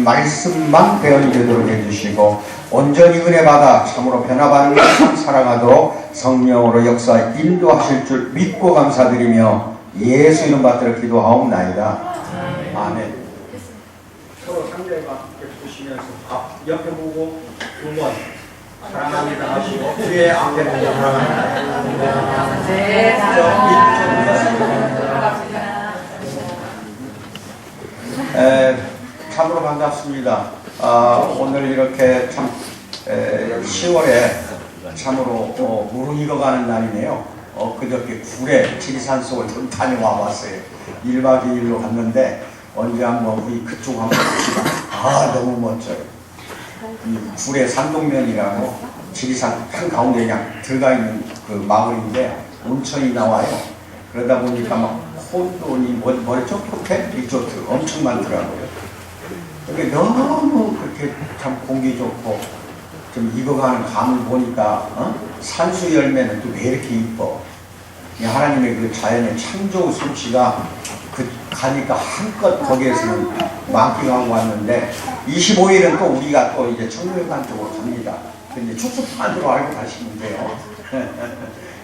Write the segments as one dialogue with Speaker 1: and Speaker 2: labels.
Speaker 1: 말씀만 배언이 되도록 해주시고 온전히 은혜 받아 참으로 변화받는 삶 살아가도록 성령으로 역사 인도하실 줄 믿고 감사드리며 예수 이름 받들어 기도하옵나이다. 아멘. 서로 상대방 보시면서 옆에 보고 두 번 사랑합니다 하시고 뒤에 앞에 보고 사랑합니다. 네, 참으로 반갑습니다. 오늘 이렇게 참 10월에 참으로 무르익어가는 날이네요. 그저께 굴에 지리산 속을 좀 다녀와 봤어요. 1박 2일로 갔는데 언제 한번 우리 그쪽 한번 봅시다. 너무 멋져요. 이 굴의 산동면이라고 지리산 한가운데 그냥 들어가 있는 그 마을인데 온천이 나와요. 그러다 보니까 막 혼돈이 뭐랬죠? 호텔? 리조트 엄청 많더라고요. 그게 너무 그렇게 참 공기 좋고 좀 익어가는 감을 보니까 산수 열매는 또 왜 이렇게 이뻐? 하나님의 그 자연의 창조 솜씨가 그 가니까 한껏 거기에서는 만끽하고 왔는데 25일은 또 우리가 또 이제 청교회관 쪽으로 갑니다. 근데 축소판으로 알고 가시면 돼요.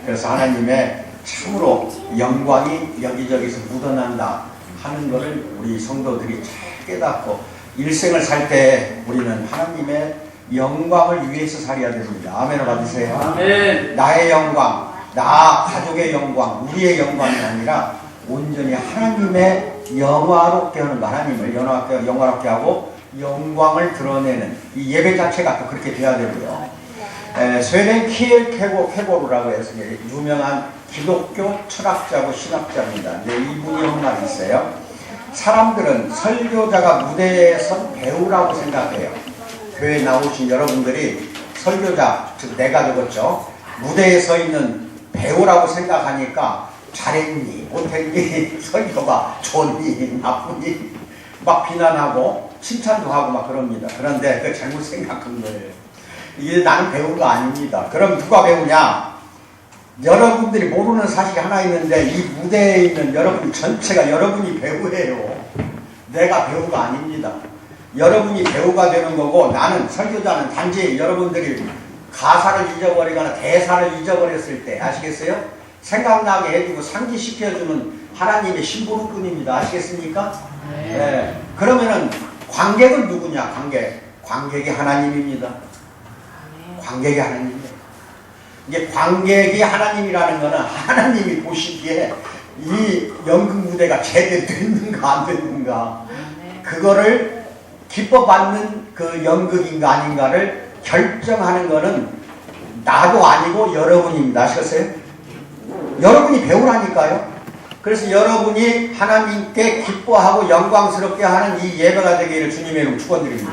Speaker 1: 그래서 하나님의 참으로 영광이 여기저기서 묻어난다 하는 것을 우리 성도들이 잘 깨닫고 일생을 살 때 우리는 하나님의 영광을 위해서 살아야 됩니다. 아멘을 받으세요. 아멘. 나의 영광, 나 가족의 영광, 우리의 영광이 아니라 온전히 하나님의 영화롭게 하는 거, 하나님을 영화롭게 하고 영광을 드러내는 이 예배 자체가 또 그렇게 돼야 되고요. 스웨덴 키엘 케고르라고 해서 유명한 기독교 철학자고 신학자입니다. 근데 이분이 한 말이 있어요. 사람들은 설교자가 무대에 선 배우라고 생각해요. 교회에 나오신 여러분들이 설교자, 즉 내가 적었죠. 무대에 서 있는 배우라고 생각하니까 잘했니, 못했니, 설교가 좋니, 나쁘니 막 비난하고 칭찬도 하고 막 그럽니다. 그런데 그 잘못 생각한 거예요. 이게 나는 배우가 아닙니다. 그럼 누가 배우냐? 여러분들이 모르는 사실이 하나 있는데 이 무대에 있는 여러분 전체가 여러분이 배우예요. 내가 배우가 아닙니다. 여러분이 배우가 되는 거고 나는 설교자는 단지 여러분들이 가사를 잊어버리거나 대사를 잊어버렸을 때 아시겠어요? 생각나게 해주고 상기시켜주는 하나님의 심부름꾼입니다. 아시겠습니까? 네. 그러면은 관객은 누구냐? 관객이 하나님입니다. 관객이 하나님이에요. 이게 관객이 하나님이라는 거는 하나님이 보시기에 이 연극 무대가 제대로 됐는가 안 됐는가 그거를 기뻐받는 그 연극인가 아닌가를 결정하는 거는 나도 아니고 여러분입니다. 아시겠어요? 여러분이 배우라니까요. 그래서 여러분이 하나님께 기뻐하고 영광스럽게 하는 이 예배가 되기를 주님의 이름 축원드립니다.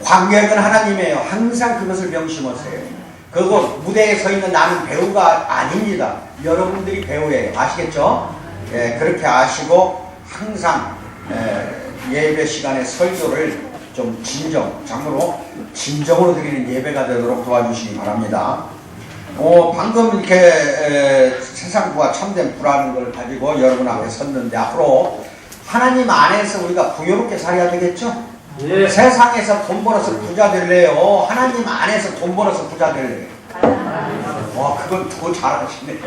Speaker 1: 관객은 하나님이에요. 항상 그것을 명심하세요. 그리고 무대에 서 있는 나는 배우가 아닙니다. 여러분들이 배우예요. 아시겠죠? 그렇게 아시고 항상 예배 시간에 설교를 좀 참으로 진정으로 드리는 예배가 되도록 도와주시기 바랍니다. 방금 이렇게 세상부가 참된 부라는 걸 가지고 여러분 앞에 섰는데 앞으로 하나님 안에서 우리가 부유롭게 살아야 되겠죠? 예. 세상에서 돈 벌어서 부자 될래요? 하나님 안에서 돈 벌어서 부자 될래요? 그건 더 잘하시네.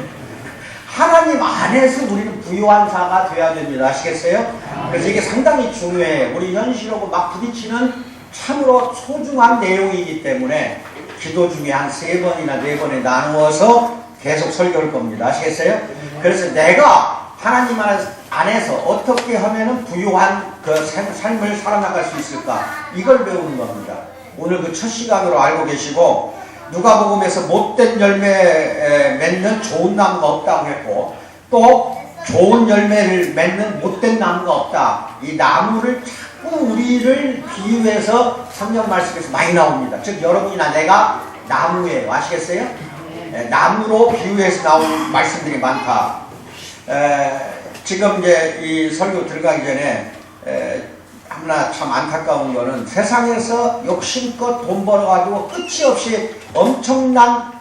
Speaker 1: 하나님 안에서 우리는 부유한 자가 돼야 됩니다. 아시겠어요? 그래서 이게 상당히 중요해요. 우리 현실하고 막 부딪히는 참으로 소중한 내용이기 때문에 기도 중에 한 3번이나 4번에 나누어서 계속 설교할 겁니다. 아시겠어요? 그래서 내가 하나님 안에서 어떻게 하면은 부유한 그 삶을 살아나갈 수 있을까? 이걸 배우는 겁니다. 오늘 그 첫 시간으로 알고 계시고 누가복음에서 못된 열매 맺는 좋은 나무가 없다고 했고 또 좋은 열매를 맺는 못된 나무가 없다. 이 나무를 자꾸 우리를 비유해서 성경 말씀에서 많이 나옵니다. 즉 여러분이나 내가 나무예요. 아시겠어요? 나무로 비유해서 나온 말씀들이 많다. 지금 이제 이 설교 들어가기 전에 너무나 참 안타까운 거는 세상에서 욕심껏 돈 벌어가지고 끝이 없이 엄청난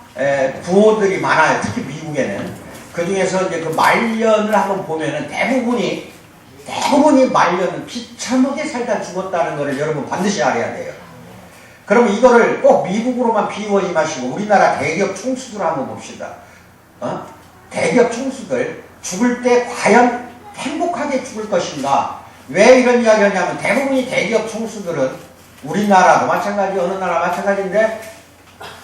Speaker 1: 부호들이 많아요. 특히 미국에는. 그 중에서 이제 그 말년을 한번 보면은 대부분이 대부분이 말년은 비참하게 살다 죽었다는 것을 여러분 반드시 알아야 돼요. 그러면 이거를 꼭 미국으로만 비유하지 마시고 우리나라 대기업 총수들 한번 봅시다. 대기업 총수들 죽을 때 과연 행복하게 죽을 것인가? 왜 이런 이야기 하냐면 대부분이 대기업 총수들은 우리나라도 마찬가지 어느 나라 마찬가지인데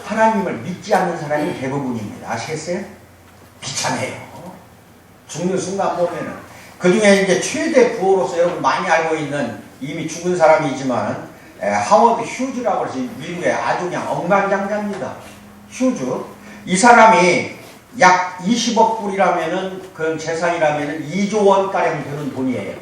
Speaker 1: 하나님을 믿지 않는 사람이 대부분입니다. 아시겠어요? 비참해요. 죽는 순간 보면은 그 중에 이제 최대 부호로서 여러분 많이 알고 있는 이미 죽은 사람이지만 하워드 휴즈라고 해서 미국의 아주 그냥 억만장자입니다. 휴즈. 이 사람이 약 20억 불이라면은 그 재산이라면은 2조 원가량 되는 돈이에요.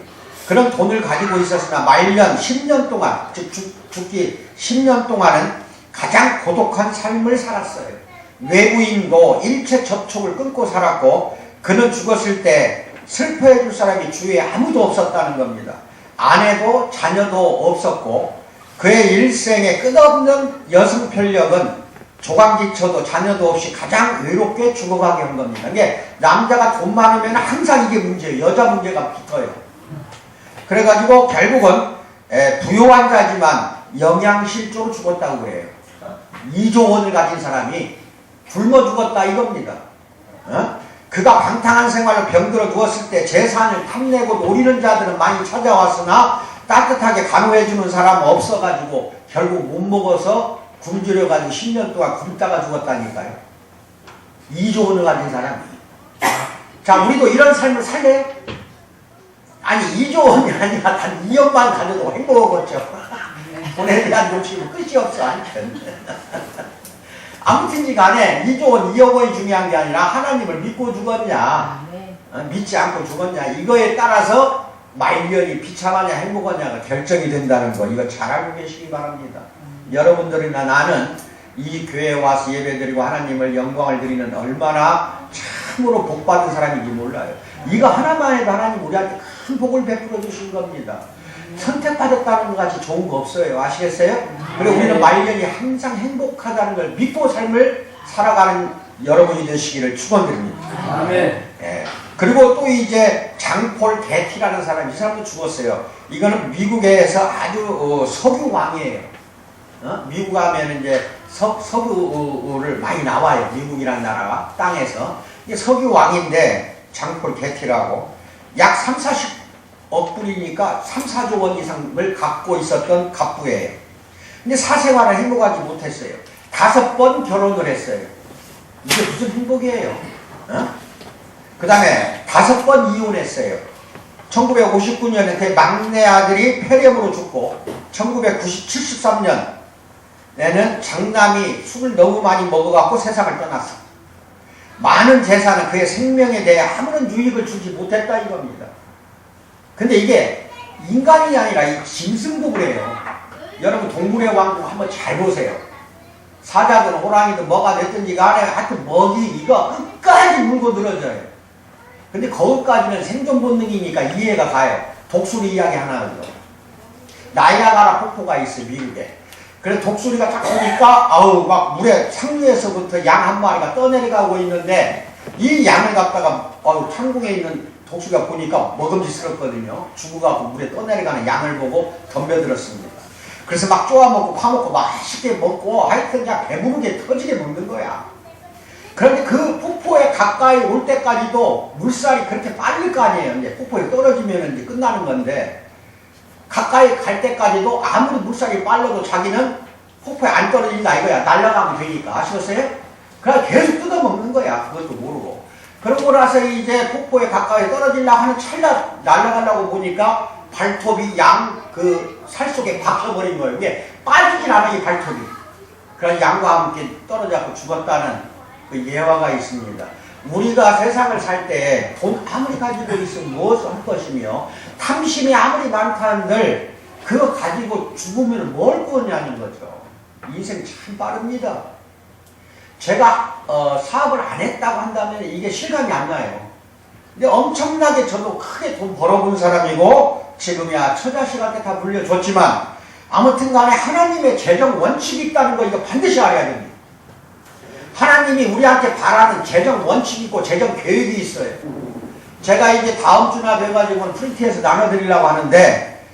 Speaker 1: 그런 돈을 가지고 있었으나 말년 10년 동안 즉 죽기 10년 동안은 가장 고독한 삶을 살았어요. 외부인도 일체 접촉을 끊고 살았고 그는 죽었을 때 슬퍼해 줄 사람이 주위에 아무도 없었다는 겁니다. 아내도 자녀도 없었고 그의 일생에 끝없는 여성 편력은 조강지처도 자녀도 없이 가장 외롭게 죽어가게 한 겁니다. 이게 남자가 돈 많으면 항상 이게 문제예요. 여자 문제가 붙어요. 그래가지고 결국은 부유한 자지만 영양실조로 죽었다고 그래요. 2조 원을 가진 사람이 굶어 죽었다 이겁니다. 그가 방탕한 생활로 병들어 누웠을 때 재산을 탐내고 노리는 자들은 많이 찾아왔으나 따뜻하게 간호해주는 사람 없어가지고 결국 못 먹어서 굶주려가지고 10년 동안 굶다가 죽었다니까요. 2조 원을 가진 사람이. 자, 우리도 이런 삶을 살래요? 아니 2조 원이 아니라 단 2억만 가져도 행복하겠죠. 돈에 대한 욕심은 끝이 없어. 아무튼지 간에 2조 원, 2억 원이 중요한 게 아니라 하나님을 믿고 죽었냐, 믿지 않고 죽었냐, 이거에 따라서 말년이 비참하냐 행복하냐가 결정이 된다는 거, 이거 잘 알고 계시기 바랍니다. 여러분들이나 나는 이 교회에 와서 예배드리고 하나님을 영광을 드리는 얼마나 참으로 복받은 사람인지 몰라요. 이거 하나만 해도 하나님 우리한테 큰 복을 베풀어 주신 겁니다. 선택받았다는 것 같이 좋은 거 없어요. 아시겠어요? 그리고 우리는 말년이 항상 행복하다는 걸 믿고 삶을 살아가는 여러분이 되시기를 축원드립니다.
Speaker 2: 아멘.
Speaker 1: 예. 그리고 또 이제 장폴 게티라는 사람이, 이 사람도 죽었어요. 이거는 미국에서 아주 석유 왕이에요. 미국 가면 이제 석유를 많이 나와요. 미국이라는 나라가 땅에서. 이게 석유 왕인데 장폴 게티라고 약 40억 불이니까 3, 4조 원 이상을 갖고 있었던 갑부예요. 근데 사생활을 행복하지 못했어요. 5번 결혼을 했어요. 이게 무슨 행복이에요? 그 다음에 5번 이혼했어요. 1959년에 그 막내 아들이 폐렴으로 죽고 1973년에는 장남이 술을 너무 많이 먹어갖고 세상을 떠났어. 많은 재산은 그의 생명에 대해 아무런 유익을 주지 못했다 이겁니다. 근데 이게 인간이 아니라 이 짐승도 그래요. 여러분 동물의 왕국 한번 잘 보세요. 사자든 호랑이든 뭐가 됐든지 간에 하여튼 먹이 이거 끝까지 물고 늘어져요. 근데 거기까지는 생존 본능이니까 이해가 가요. 독수리 이야기 하나 하죠. 나이아가라 폭포가 있어요, 미국에. 그래서 독수리가 딱 보니까 아우 막 물에 상류에서부터 양 한 마리가 떠내려가고 있는데 이 양을 갖다가 창궁에 있는 독수리가 보니까 먹음직스럽거든요. 죽어가고 물에 떠내려가는 양을 보고 덤벼들었습니다. 그래서 막 쪼아먹고 파먹고 맛있게 먹고 하여튼 그냥 배부르게 터지게 먹는 거야. 그런데 그 폭포에 가까이 올 때까지도 물살이 그렇게 빠를 거 아니에요. 이제 폭포에 떨어지면 이제 끝나는 건데 가까이 갈 때까지도 아무리 물살이 빨라도 자기는 폭포에 안 떨어진다 이거야. 날아가면 되니까. 아시겠어요? 그래서 계속 뜯어먹는 거야. 그것도 모르고. 그러고 나서 이제 폭포에 가까이 떨어지려고 하는 찰나 날아가려고 보니까 발톱이 양 그 살 속에 박혀버린 거예요. 이게 빠지질 않아 이 발톱이. 그래서 양과 함께 떨어져서 죽었다는 그 예화가 있습니다. 우리가 세상을 살 때 돈 아무리 가지고 있으면 무엇을 할 것이며 탐심이 아무리 많다는들 그거 가지고 죽으면 뭘 구하냐는 거죠. 인생 참 빠릅니다. 제가 사업을 안 했다고 한다면 이게 실감이 안 나요. 근데 엄청나게 저도 크게 돈 벌어본 사람이고 지금이야 처자식한테 다 물려줬지만 아무튼 간에 하나님의 재정 원칙이 있다는 거 이거 반드시 알아야 됩니다. 하나님이 우리한테 바라는 재정 원칙이 있고 재정 계획이 있어요. 제가 이제 다음 주나 돼가지고 프린트해서 나눠드리려고 하는데,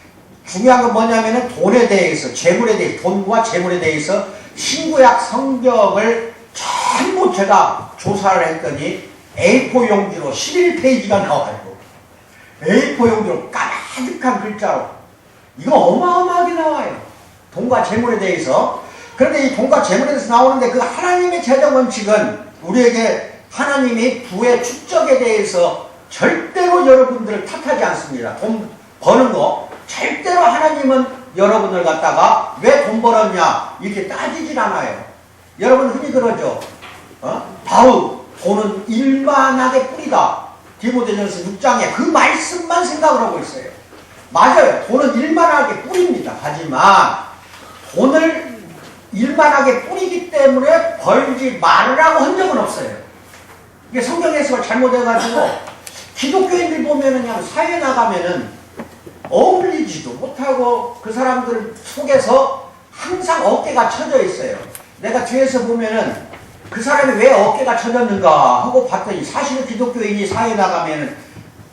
Speaker 1: 중요한 건 뭐냐면은 돈에 대해서, 재물에 대해서, 돈과 재물에 대해서 신구약 성경을 전부 제가 조사를 했더니 A4 용지로 11페이지가 나와요. A4 용지로 까마득한 글자로. 이거 어마어마하게 나와요. 돈과 재물에 대해서. 그런데 이 돈과 재물에 대해서 나오는데 그 하나님의 재정 원칙은 우리에게 하나님이 부의 축적에 대해서 절대로 여러분들을 탓하지 않습니다. 돈 버는 거 절대로 하나님은 여러분을 갖다가 왜 돈 벌었냐 이렇게 따지질 않아요. 여러분 흔히 그러죠. 바울 돈은 일만하게 뿌리다. 디모데전서 6장에 그 말씀만 생각을 하고 있어요. 맞아요. 돈은 일만하게 뿌립니다. 하지만 돈을 일만하게 뿌리기 때문에 벌지 말으라고 한 적은 없어요. 이게 성경 해석을 잘못해가지고 기독교인들 보면은 그냥 사회 나가면은 어울리지도 못하고 그 사람들 속에서 항상 어깨가 처져 있어요. 내가 뒤에서 보면은 그 사람이 왜 어깨가 처졌는가 하고 봤더니 사실은 기독교인이 사회 나가면은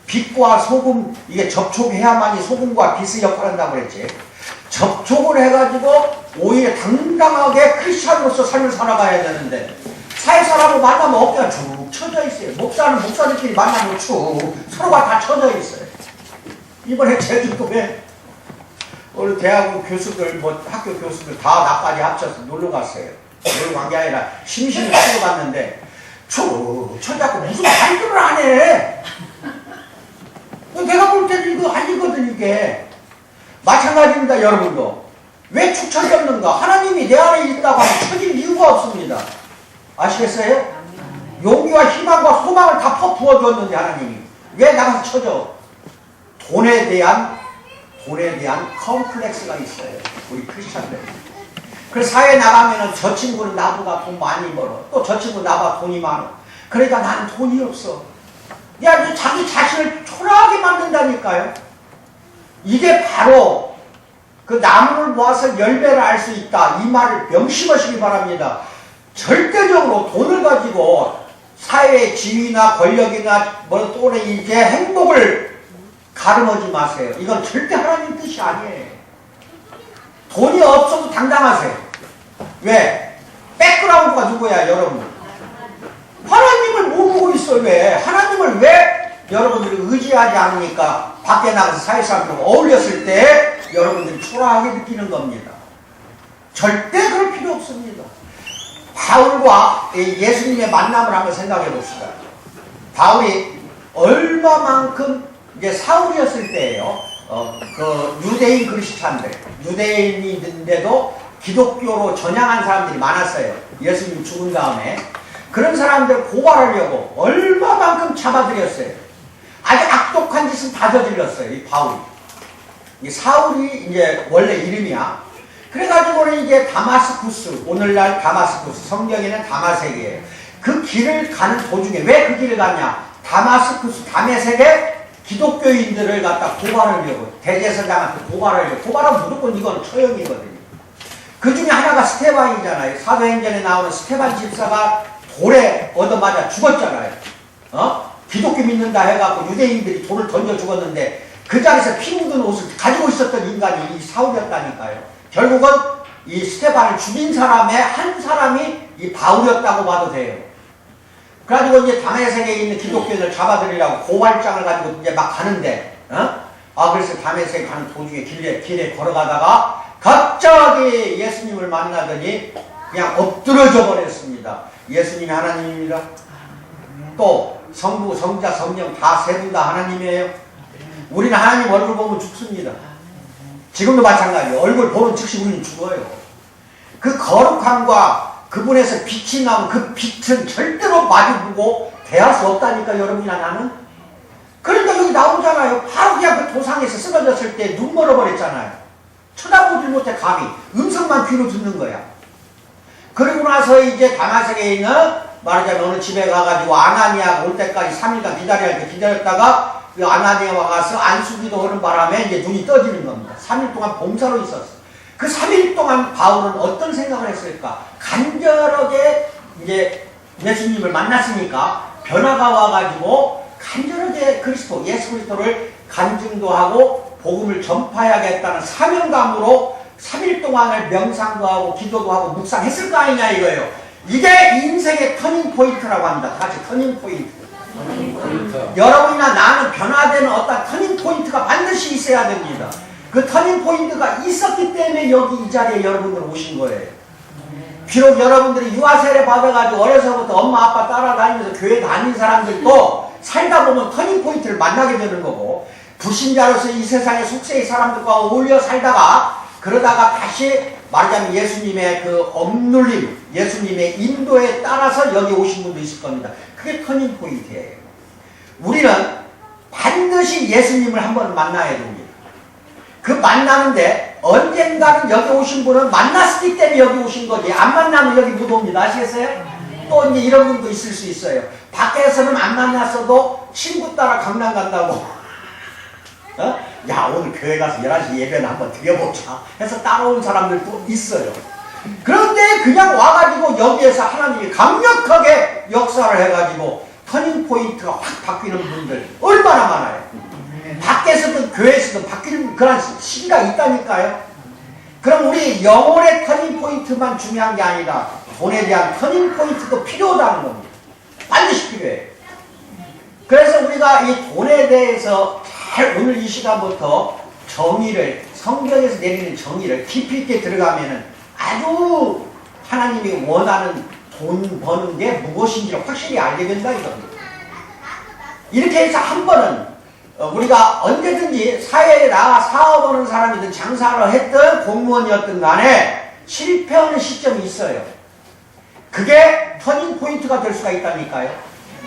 Speaker 1: 빛과 소금 이게 접촉해야만이 소금과 빛의 역할을 한다고 그랬지. 접촉을 해가지고 오히려 당당하게 크리스찬으로서 삶을 살아가야 되는데 사회 사람을 만나면 어깨가 쭉 처져 있어요. 목사는 목사들끼리 만나면 쭉 서로가 다 처져 있어요. 이번에 제주도에 우리 대학원 교수들 뭐 학교 교수들 다 나까지 합쳐서 놀러 갔어요. 놀러 간 게 아니라 심심히 놀러 갔는데 쭉 처져갖고 무슨 발표를 안 해. 내가 볼 때는 이거 아니거든 이게. 마찬가지입니다. 여러분도 왜 축 처졌는가? 하나님이 내 안에 있다고 하면 처질 이유가 없습니다. 아시겠어요? 용기와 희망과 소망을 다 부어줬는데 하나님이 왜 나가서 쳐져? 돈에 대한 컴플렉스가 있어요. 우리 크리스찬들. 그래서 사회에 나가면은 저 친구는 나보다 돈 많이 벌어. 또 저 친구는 나보다 돈이 많아. 그러니까 나는 돈이 없어. 야, 자기 자신을 초라하게 만든다니까요. 이게 바로 그 나무를 모아서 열매를 알 수 있다. 이 말을 명심하시기 바랍니다. 절대적으로 돈을 가지고 사회의 지위나 권력이나 뭐 또는 이제 행복을 가름하지 마세요. 이건 절대 하나님 뜻이 아니에요. 돈이 없어도 당당하세요. 왜? 백그라운드가 누구야, 여러분? 하나님을 모르고 있어. 왜? 하나님을 왜 여러분들이 의지하지 않으니까 밖에 나가서 사회사람들과 어울렸을 때 여러분들이 초라하게 느끼는 겁니다. 절대 그럴 필요 없습니다. 바울과 예수님의 만남을 한번 생각해 봅시다. 바울이 얼마만큼 이제 사울이었을 때예요. 그 유대인 크리스찬들, 유대인인데도 기독교로 전향한 사람들이 많았어요. 예수님 죽은 다음에. 그런 사람들 고발하려고 얼마만큼 잡아들였어요. 아주 악독한 짓은 다 저질렀어요. 이 바울이. 이 사울이 이제 원래 이름이야. 그래가지고는 이제 다마스쿠스, 오늘날 다마스쿠스, 성경에는 다마색이에요. 그 길을 가는 도중에 왜 그 길을 갔냐? 다마스쿠스, 다메섹에 기독교인들을 갖다 고발하려고, 대제사장한테 고발하려고. 고발하면 무조건 이건 처형이거든요. 그 중에 하나가 스테반이잖아요. 사도행전에 나오는 스테반 집사가 돌에 얻어맞아 죽었잖아요. 기독교 믿는다 해갖고 유대인들이 돌을 던져 죽었는데 그 자리에서 피 묻은 옷을 가지고 있었던 인간이 이 사울이었다니까요. 결국은 이 스테반을 죽인 사람의 한 사람이 이 바울이었다고 봐도 돼요. 그래가지고 이제 다메섹에 있는 기독교인을 잡아들이려고 고발장을 가지고 이제 막 가는데, 그래서 다메섹에 가는 도중에 길에 걸어가다가 갑자기 예수님을 만나더니 그냥 엎드러져 버렸습니다. 예수님이 하나님입니다. 또 성부, 성자, 성령 다 세 분 다 하나님이에요. 우리는 하나님 얼굴 보면 죽습니다. 지금도 마찬가지예요. 얼굴 보는 즉시 우리는 죽어요. 그 거룩함과 그분에서 빛이 나온 그 빛은 절대로 마주보고 대할 수 없다니까 여러분이나 나는. 그러니까 여기 나오잖아요. 바로 그냥 그 도상에서 쓰러졌을 때 눈 멀어버렸잖아요. 쳐다보지 못해 감히 음성만 귀로 듣는 거야. 그리고 나서 이제 다마섹에 있는 말하자면 어느 집에 가가지고 아나니아가 올 때까지 3일간 기다렸다가 그 아나니아가 가서 안수기도 하는 바람에 이제 눈이 떠지는 겁니다. 3일 동안 봉사로 있었어. 그 3일 동안 바울은 어떤 생각을 했을까? 간절하게 이제 예수님을 만났으니까 변화가 와가지고 간절하게 그리스도, 예수 그리스도를 간증도 하고 복음을 전파해야겠다는 사명감으로 3일 동안을 명상도 하고 기도도 하고 묵상했을 거 아니냐 이거예요. 이게 인생의 터닝포인트라고 합니다. 같이 터닝포인트. 여러분이나 나는 변화되는 어떤 터닝포인트가 반드시 있어야 됩니다. 그 터닝포인트가 있었기 때문에 여기 이 자리에 여러분들 오신 거예요. 비록 여러분들이 유아세례 받아가지고 어려서부터 엄마 아빠 따라다니면서 교회 다닌 사람들도 살다 보면 터닝포인트를 만나게 되는 거고, 불신자로서 이 세상의 속세의 사람들과 어울려 살다가 그러다가 다시 말하자면 예수님의 그 억눌림, 예수님의 인도에 따라서 여기 오신 분도 있을 겁니다. 그게 터닝포인트예요. 우리는 반드시 예수님을 한번 만나야 됩니다. 그 만나는데 언젠가는 여기 오신 분은 만났기 때문에 여기 오신 거지, 안 만나면 여기 못 옵니다. 아시겠어요? 또 이제 이런 분도 있을 수 있어요. 밖에서는 안 만났어도 친구 따라 강남 간다고 야, 오늘 교회 가서 11시 예배는 한번 드려보자 해서 따라온 사람들도 있어요. 그런데 그냥 와가지고 여기에서 하나님이 강력하게 역사를 해가지고 터닝포인트가 확 바뀌는 분들 얼마나 많아요. 밖에서든 교회에서든 바뀌는 그런 시기가 있다니까요. 그럼 우리 영혼의 터닝포인트만 중요한 게 아니라 돈에 대한 터닝포인트도 필요하다는 겁니다. 반드시 필요해요. 그래서 우리가 이 돈에 대해서 잘 오늘 이 시간부터 정의를, 성경에서 내리는 정의를 깊이 있게 들어가면은 아주 하나님이 원하는 돈 버는 게 무엇인지를 확실히 알게 된다 이겁니다. 이렇게 해서 한 번은 우리가 언제든지 사회에 나가 사업하는 사람이든 장사를 했든 공무원이었든 간에 실패하는 시점이 있어요. 그게 터닝포인트가 될 수가 있다니까요.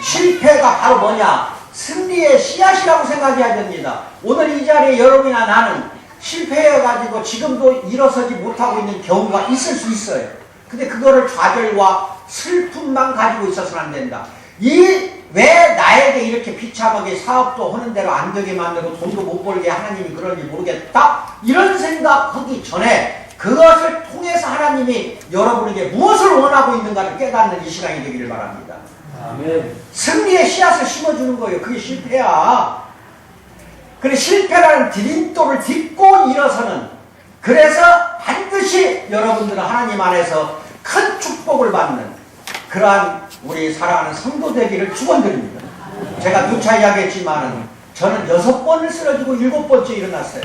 Speaker 1: 실패가 바로 뭐냐? 승리의 씨앗이라고 생각해야 됩니다. 오늘 이 자리에 여러분이나 나는 실패해가지고 지금도 일어서지 못하고 있는 경우가 있을 수 있어요. 근데 그거를 좌절과 슬픔만 가지고 있어서는 안 된다. 왜 나에게 이렇게 비참하게 사업도 하는 대로 안 되게 만들고 돈도 못 벌게 하나님이 그런지 모르겠다? 이런 생각하기 전에 그것을 통해서 하나님이 여러분에게 무엇을 원하고 있는가를 깨닫는 이 시간이 되기를 바랍니다. 아멘. 승리의 씨앗을 심어주는 거예요. 그게 실패야. 그래, 실패라는 디딤돌을 딛고 일어서는, 그래서 반드시 여러분들은 하나님 안에서 큰 축복을 받는 그러한 우리 사랑하는 성도 되기를 축원드립니다. 제가 누차 이야기했지만은 저는 6번을 쓰러지고 7번째 일어났어요.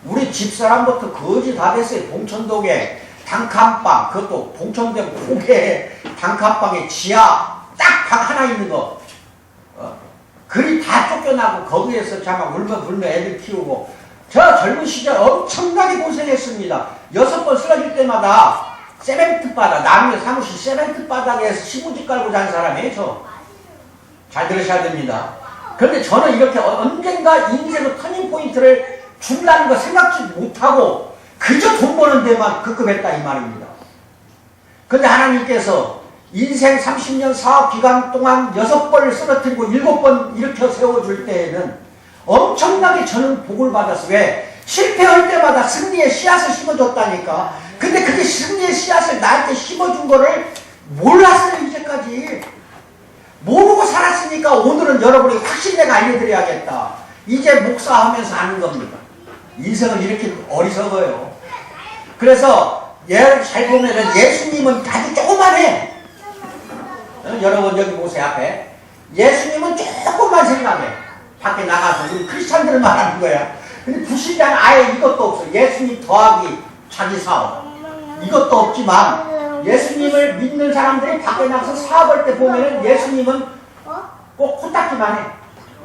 Speaker 1: 우리 집사람부터 거지 다 됐어요. 봉천동에 단칸방, 그것도 봉천동 고개 단칸방에 지하 딱 방 하나 있는 거, 그리 다 쫓겨나고 거기에서 자막 울며 불며 애들 키우고, 저 젊은 시절 엄청나게 고생했습니다. 6번 쓰러질 때마다 세멘트 바닥, 남의 사무실 세멘트 바닥에서 시무지 깔고 잔 사람이에요. 저 잘 들으셔야 됩니다. 그런데 저는 이렇게 언젠가 인생의 터닝포인트를 준다는 거 생각지 못하고 그저 돈 버는 데만 급급했다 이 말입니다. 그런데 하나님께서 인생 30년 사업 기간 동안 6번을 쓰러뜨리고 7번 일으켜 세워줄 때에는 엄청나게 저는 복을 받았어요. 왜? 실패할 때마다 승리의 씨앗을 심어줬다니까. 근데 그게 승리의 씨앗을 나한테 심어준 거를 몰랐어요. 이제까지 모르고 살았으니까 오늘은 여러분이 확실히 내가 알려드려야겠다. 이제 목사하면서 아는 겁니다. 인생은 이렇게 어리석어요. 그래서 잘 보면은 예수님은 아주 조그만해. 여러분 여기 보세요. 앞에 예수님은 조금만 생각해. 밖에 나가서 우리 크리스찬들을 말하는 거야. 근데 불신자는 아예 이것도 없어. 예수님 더하기 자기 사업 이것도 없지만 예수님을 믿는 사람들이 밖에 나가서 사업할 때 보면은 예수님은 꼭 코딱지만 해.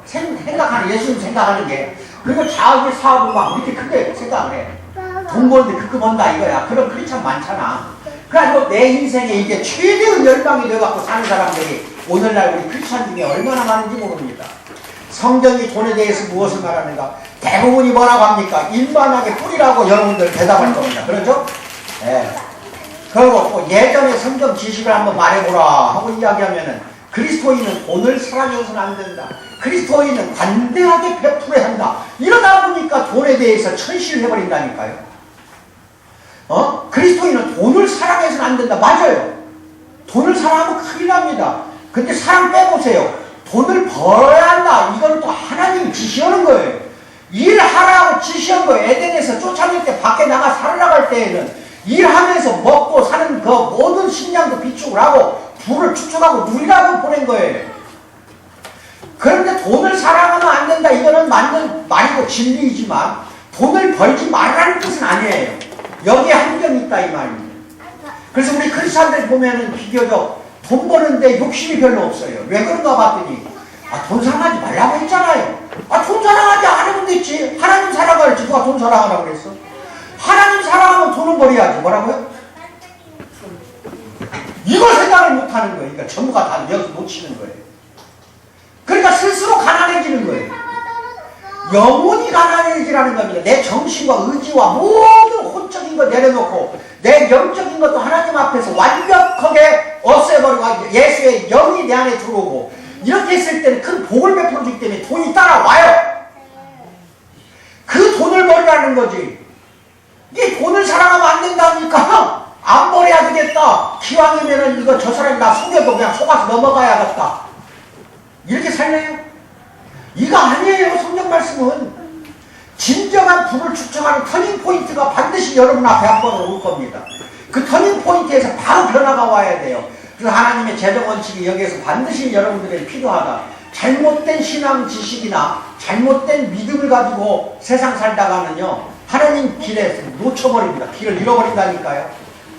Speaker 1: 생각하는, 예수님 생각하는 게. 그리고 자기 사업을 막 이렇게 크게 생각을 해. 돈 버는데 그거 번다 이거야. 그런 크리스찬 많잖아. 그래가지고 내 인생에 이게 최대의 열망이 돼갖고 사는 사람들이 오늘날 우리 크리스찬 중에 얼마나 많은지 모릅니다. 성경이 돈에 대해서 무엇을 말하는가? 대부분이 뭐라고 합니까? 일반하게 뿌리라고 여러분들 대답할 겁니다. 그렇죠? 예. 그리고 또 예전에 성경 지식을 한번 말해보라 하고 이야기하면은 그리스도인은 돈을 사랑해서는 안 된다. 그리스도인은 관대하게 베풀어야 한다. 이러다 보니까 돈에 대해서 천시를 해버린다니까요. 그리스도인은 돈을 사랑해서는 안 된다. 맞아요. 돈을 사랑하면 큰일 납니다. 근데 사랑 빼보세요. 돈을 벌어야 한다. 이건 또 하나님이 지시하는 거예요. 일하라고 지시한 거예요. 에덴에서 쫓아낼 때 밖에 나가 살아나갈 때에는 일하면서 먹고 사는 그 모든 식량도 비축을 하고 부를 축적하고 누리라고 보낸 거예요. 그런데 돈을 사랑하면 안 된다. 이거는 맞는 말이고 진리이지만 돈을 벌지 말라는 뜻은 아니에요. 여기에 한정이 있다 이 말입니다. 그래서 우리 크리스찬들 보면은 비교적 돈 버는데 욕심이 별로 없어요. 왜 그런가 봤더니 돈 사랑하지 말라고 했잖아요. 돈 사랑하지 않으면 됐지. 하나님 사랑하지 누가 돈 사랑하라고 그랬어? 하나님 사랑하면 돈을 벌어야지. 뭐라고요? 이걸 생각을 못하는 거예요. 그러니까 전부가 다 여기서 놓치는 거예요. 그러니까 스스로 가난해지는 거예요. 영혼이 가난해지라는 겁니다. 내 정신과 의지와 모든 혼적인 거 내려놓고 내 영적인 것도 하나님 앞에서 완벽하게 없애버리고 예수의 영이 내 안에 들어오고 이렇게 했을 때는 큰 복을 베풀어주기 때문에 돈이 따라와요. 그 돈을 벌이라는 거지. 이 돈을 사랑하면 안 된다니까 안 벌어야 되겠다. 기왕이면은 이거 저 사람이 나 속여도 그냥 속아서 넘어가야겠다. 이렇게 살려요? 이거 아니에요. 성경 말씀은 진정한 부를 축적하는 터닝포인트가 반드시 여러분 앞에 한 번 올 겁니다. 그 터닝포인트에서 바로 변화가 와야 돼요. 그래서 하나님의 재정 원칙이 여기에서 반드시 여러분들에게 필요하다. 잘못된 신앙 지식이나 잘못된 믿음을 가지고 세상 살다가는요 하나님 길에 놓쳐버립니다. 길을 잃어버린다니까요.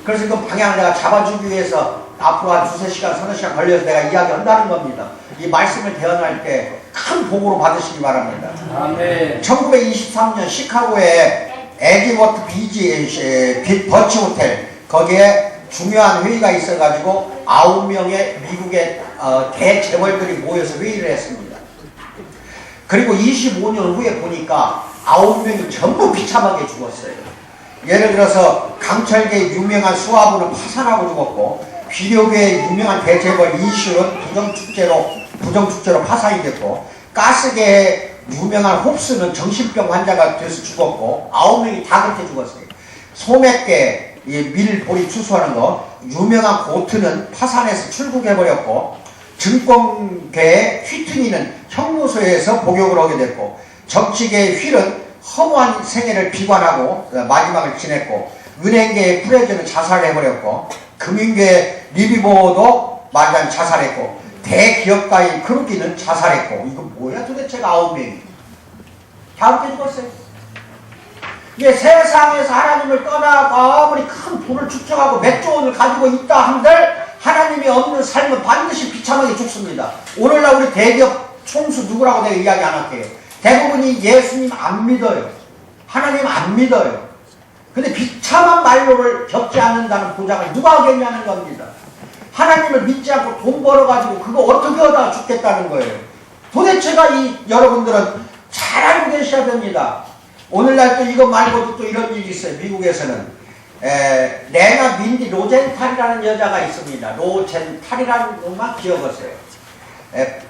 Speaker 1: 그래서 그 방향을 내가 잡아주기 위해서 앞으로 한 2-3시간, 3-4시간 걸려서 내가 이야기한다는 겁니다. 이 말씀을 대언할 때 큰 복으로 받으시기 바랍니다. 아멘. 1923년 시카고에 에디워트 비지 버치 호텔 거기에 중요한 회의가 있어가지고 9명의 미국의 대재벌들이 모여서 회의를 했습니다. 그리고 25년 후에 보니까 9명이 전부 비참하게 죽었어요. 예를 들어서 강철계의 유명한 수화부는 파산하고 죽었고 비료계의 유명한 대재벌 이슈는 부정축제로 파산이 됐고 가스계의 유명한 홉스는 정신병 환자가 돼서 죽었고 9명이 다 그렇게 죽었어요. 소매계 밀보리 추수하는 거 유명한 고트는 파산해서 출국해버렸고 증권계의 휘트니는 형무소에서 복역을 하게 됐고 정치계의 휠은 허무한 생애를 비관하고 마지막을 지냈고 은행계의 프레즈는 자살해버렸고 금융계의 리비보도 말단 자살했고 대기업가의 크루기는 자살했고 이거 뭐야 도대체가 9명이 다 그렇게 죽었어요. 이게 세상에서 하나님을 떠나고 아무리 큰 돈을 축적하고 몇 조 원을 가지고 있다 한들 하나님이 없는 삶은 반드시 비참하게 죽습니다. 오늘날 우리 대기업 총수 누구라고 내가 이야기 안 할게요. 대부분이 예수님 안 믿어요. 하나님 안 믿어요. 근데 비참한 말로를 겪지 않는다는 보장을 누가 하겠냐는 겁니다. 하나님을 믿지 않고 돈 벌어가지고 그거 어떻게 하다가 죽겠다는 거예요. 도대체가 여러분들은 잘 알고 계셔야 됩니다. 오늘날 또 이거 말고도 또 이런 일이 있어요. 미국에서는 레나 민디 로젠탈이라는 여자가 있습니다. 로젠탈이라는 것만 기억하세요.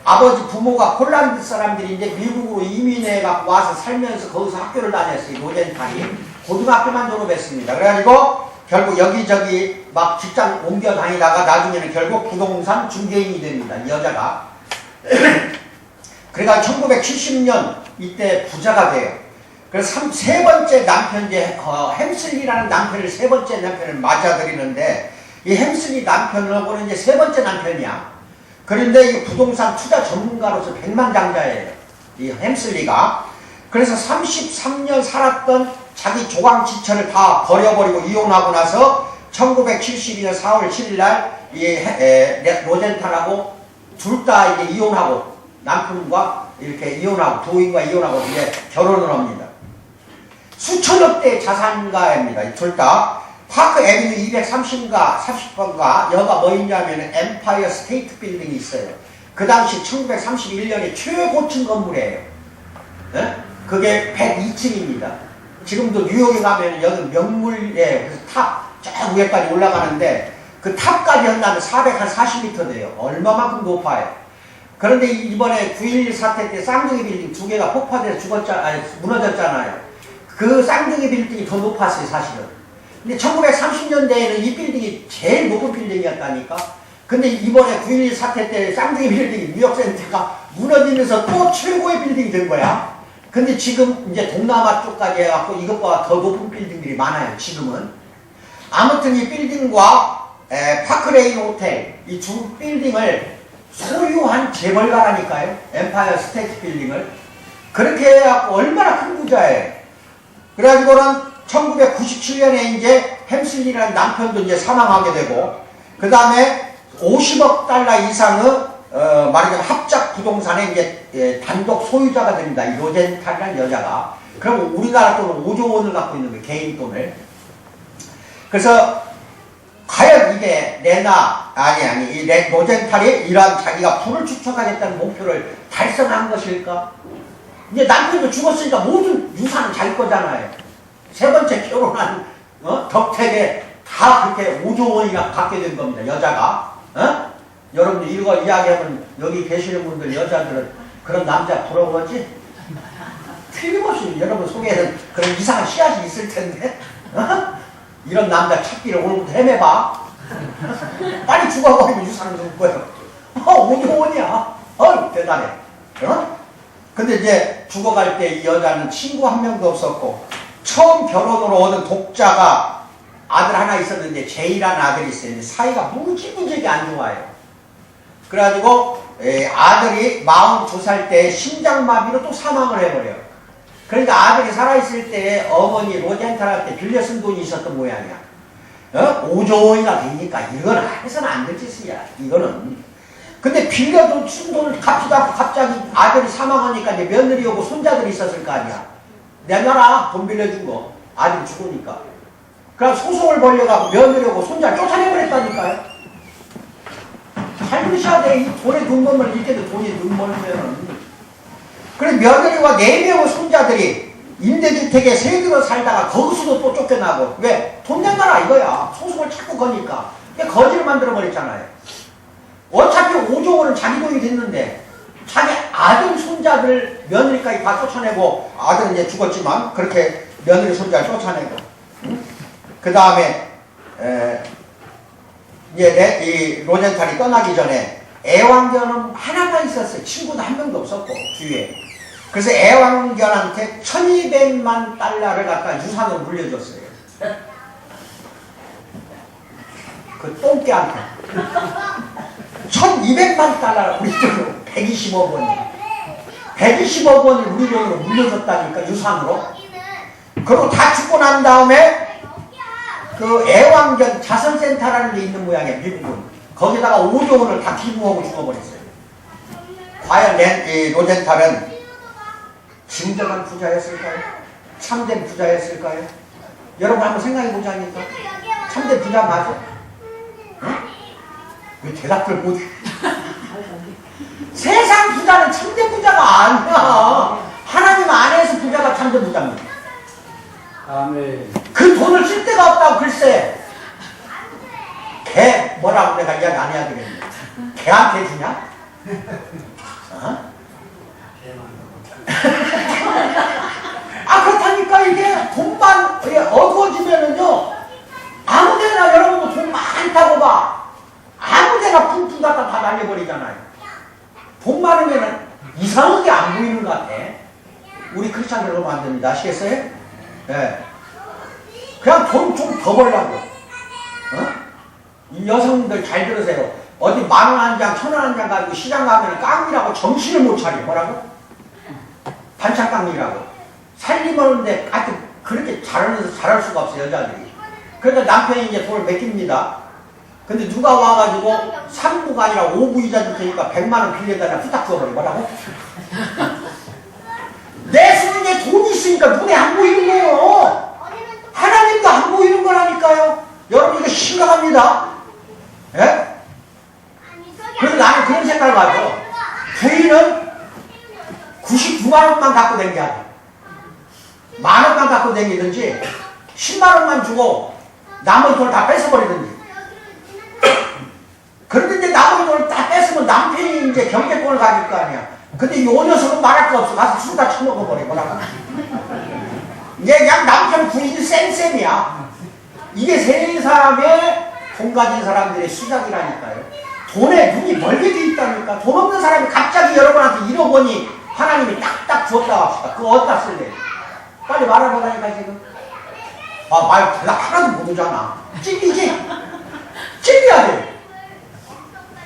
Speaker 1: 아버지 부모가 폴란드 사람들인데 미국으로 이민해 갖고 와서 살면서 거기서 학교를 다녔어요. 로젠탈이 고등학교만 졸업했습니다. 그래가지고 결국 여기저기 막 직장 옮겨 다니다가 나중에는 결국 부동산 중개인이 됩니다. 이 여자가. 그러니까 1970년 이때 부자가 돼요. 그래서 세 번째 남편, 햄슬리라는 남편을 세 번째 남편을 맞아들이는데 이 햄슬리 남편하고는 이제 세 번째 남편이야. 그런데 이 부동산 투자 전문가로서 백만장자예요. 이 햄슬리가. 그래서 33년 살았던 자기 조강지처를 다 버려버리고 이혼하고 나서 1972년 4월 7일 날 이 로젠탈하고 둘 다 이제 이혼하고 남편과 이렇게 이혼하고 부인과 이혼하고 이제 결혼을 합니다. 수천억 대의 자산가입니다. 둘 다 파크 애비뉴 230번가 여가 뭐 있냐면 엠파이어 스테이트 빌딩이 있어요. 그 당시 1931년에 최고층 건물이에요. 네? 그게 102층입니다. 지금도 뉴욕에 가면 여기 명물에 탑 저 위에까지 올라가는데 그 탑까지 한다면 440m 돼요. 얼마만큼 높아요. 그런데 이번에 9.11 사태 때 쌍둥이 빌딩 두 개가 폭파돼서 무너졌잖아요. 그 쌍둥이 빌딩이 더 높았어요, 사실은. 근데 1930년대에는 이 빌딩이 제일 높은 빌딩이었다니까. 근데 이번에 9.11 사태 때 쌍둥이 빌딩이 뉴욕센터가 무너지면서 또 최고의 빌딩이 된 거야. 근데 지금 이제 동남아 쪽까지 해갖고 이것보다 더 높은 빌딩들이 많아요. 지금은. 아무튼 이 빌딩과 파크레인 호텔 이 두 빌딩을 소유한 재벌가라니까요. 엠파이어 스테이트 빌딩을. 그렇게 해갖고 얼마나 큰 부자예요. 그래가지고는 1997년에 이제 햄슬리라는 남편도 이제 사망하게 되고, 그 다음에 50억 달러 이상의 말하자면 합작 부동산의 이제 단독 소유자가 됩니다. 이 로젠탈이라는 여자가. 그럼 우리나라 돈은 5조 원을 갖고 있는 거예요. 개인 돈을. 그래서 과연 이게 이 로젠탈이 이러한 자기가 부를 축적하겠다는 목표를 달성한 것일까? 이제 남편도 죽었으니까 모든 유산은 자기 거잖아요. 세 번째 결혼한 덕택에 다 그렇게 5조 원이나 받게 된 겁니다. 여자가. 여러분들 이거 이야기하면 여기 계시는 분들 여자들은 그런 남자 부러워하지? 틀림없이 여러분 속에는 그런 이상한 씨앗이 있을 텐데 이런 남자 찾기를 오늘부터 헤매봐. 빨리 죽어버리면 유산은 누구 거예요? 5조 원이야. 대단해. 근데 이제 죽어갈 때 이 여자는 친구 한 명도 없었고, 처음 결혼으로 얻은 독자가 아들 하나 있었는데 제이라는 아들이 있어요. 사이가 무지무지하게 안 좋아요. 그래가지고 아들이 42살 때 심장마비로 또 사망을 해버려요. 그러니까 아들이 살아있을 때 어머니 로젠탈한테 빌려 쓴 돈이 있었던 모양이야. 5조 원이나 되니까 이건 해서는 안 될 짓이야. 이거는. 근데 빌려도 쓴 돈을 갚지도 않고 갑자기 아들이 사망하니까 이제 며느리 오고 손자들이 있었을 거 아니야. 내놔라 돈 빌려준 거. 아들이 죽으니까. 그래서 소송을 벌려가고 며느리 오고 손자를 쫓아내버렸다니까요. 살려셔야 돼. 이 돈에 눈 멀면 이때도 돈이 눈 멀면은. 그래 며느리와 4명의 손자들이 임대주택에 세들어 살다가 거기서도 또 쫓겨나고. 왜? 돈 내놔라 이거야. 소송을 자꾸 거니까. 거지를 만들어버렸잖아요. 어차피 5조 원은 자기 돈이 됐는데 자기 아들 손자들 며느리까지 다 쫓아내고, 아들은 이제 죽었지만 그렇게 며느리 손자를 쫓아내고, 그 다음에 이제 이 로젠탈이 떠나기 전에 애완견은 하나만 있었어요. 친구도 한 명도 없었고 주위에. 그래서 애완견한테 1200만 달러를 갖다 유산으로 물려줬어요. 그 똥개한테 1200만 달러, 우리 돈으로 120억 원이. 120억 원을 우리 돈으로 물려줬다니까, 유산으로. 그리고 다 죽고 난 다음에 그 애완견 자선센터라는 데 있는 모양이에요, 미국은. 거기다가 5조 원을 다 기부하고 죽어버렸어요. 과연 이 로젠탈은 진정한 부자였을까요? 참된 부자였을까요? 여러분 한번 생각해보자니까. 참된 부자 맞아? 응? 왜 대답을 못해? 세상 부자는 참된 부자가 아니야. 하나님 안에서 부자가 참된 부자입니다.
Speaker 2: 아멘.
Speaker 1: 그 돈을 쓸 데가 없다고. 글쎄 개 뭐라고 내가 이야기 안 해야 되겠네. 개한테 주냐? 그렇다니까. 이게 돈만 어두워지면은요, 아무데나 여러분도 돈 많다고 봐. 아무데나 푼푼 갖다 다 날려버리잖아요. 돈 많으면은 이상하게 안 보이는 것 같아. 우리 크리스찬들 그러면 안 됩니다. 아시겠어요? 네. 그냥 돈 좀 더 벌라고. 이 여성들 잘 들으세요. 어디 10,000원 한 장, 1,000원 한 장 가지고 시장 가면 깡이라고 정신을 못 차려. 뭐라고? 반찬 깡이라고. 살림하는데 하여튼 그렇게 잘할 수가 없어요, 여자들이. 그러니까 남편이 이제 돈을 맡깁니다. 근데 누가 와가지고 3부가 아니라 5부 이자 줄 테니까 100만원 빌려달라 후딱 줘버려. 뭐라고? 내 손에 돈이 있으니까 눈에 안 보이는 거예요. 하나님도 안 보이는 거라니까요. 여러분 이거 심각합니다. 예? 그래서 나는 그런 생각을 가져. 부인은 99만원만 갖고 댕겨야 돼. 만원만 갖고 댕기든지 10만원만 주고 나머지 돈을 다 뺏어버리든지. 그런데 이제 나머지 돈을 다 뺏으면 남편이 이제 경제권을 가질 거 아니야. 근데 이 녀석은 말할 거 없어. 가서 술 다 처먹어버려. 뭐라고? 이제 그냥 남편 부인이 쌩쌩이야. 이게 세상에 돈 가진 사람들의 시작이라니까요. 돈에 눈이 멀게 돼 있다니까. 돈 없는 사람이 갑자기 여러분한테 1억 원이 하나님이 딱딱 주었다 합시다. 그거 어디다 쓸래? 빨리 말해보라니까 지금. 말 대답 하나도 못하잖아. 찔리지? 찔려야 돼.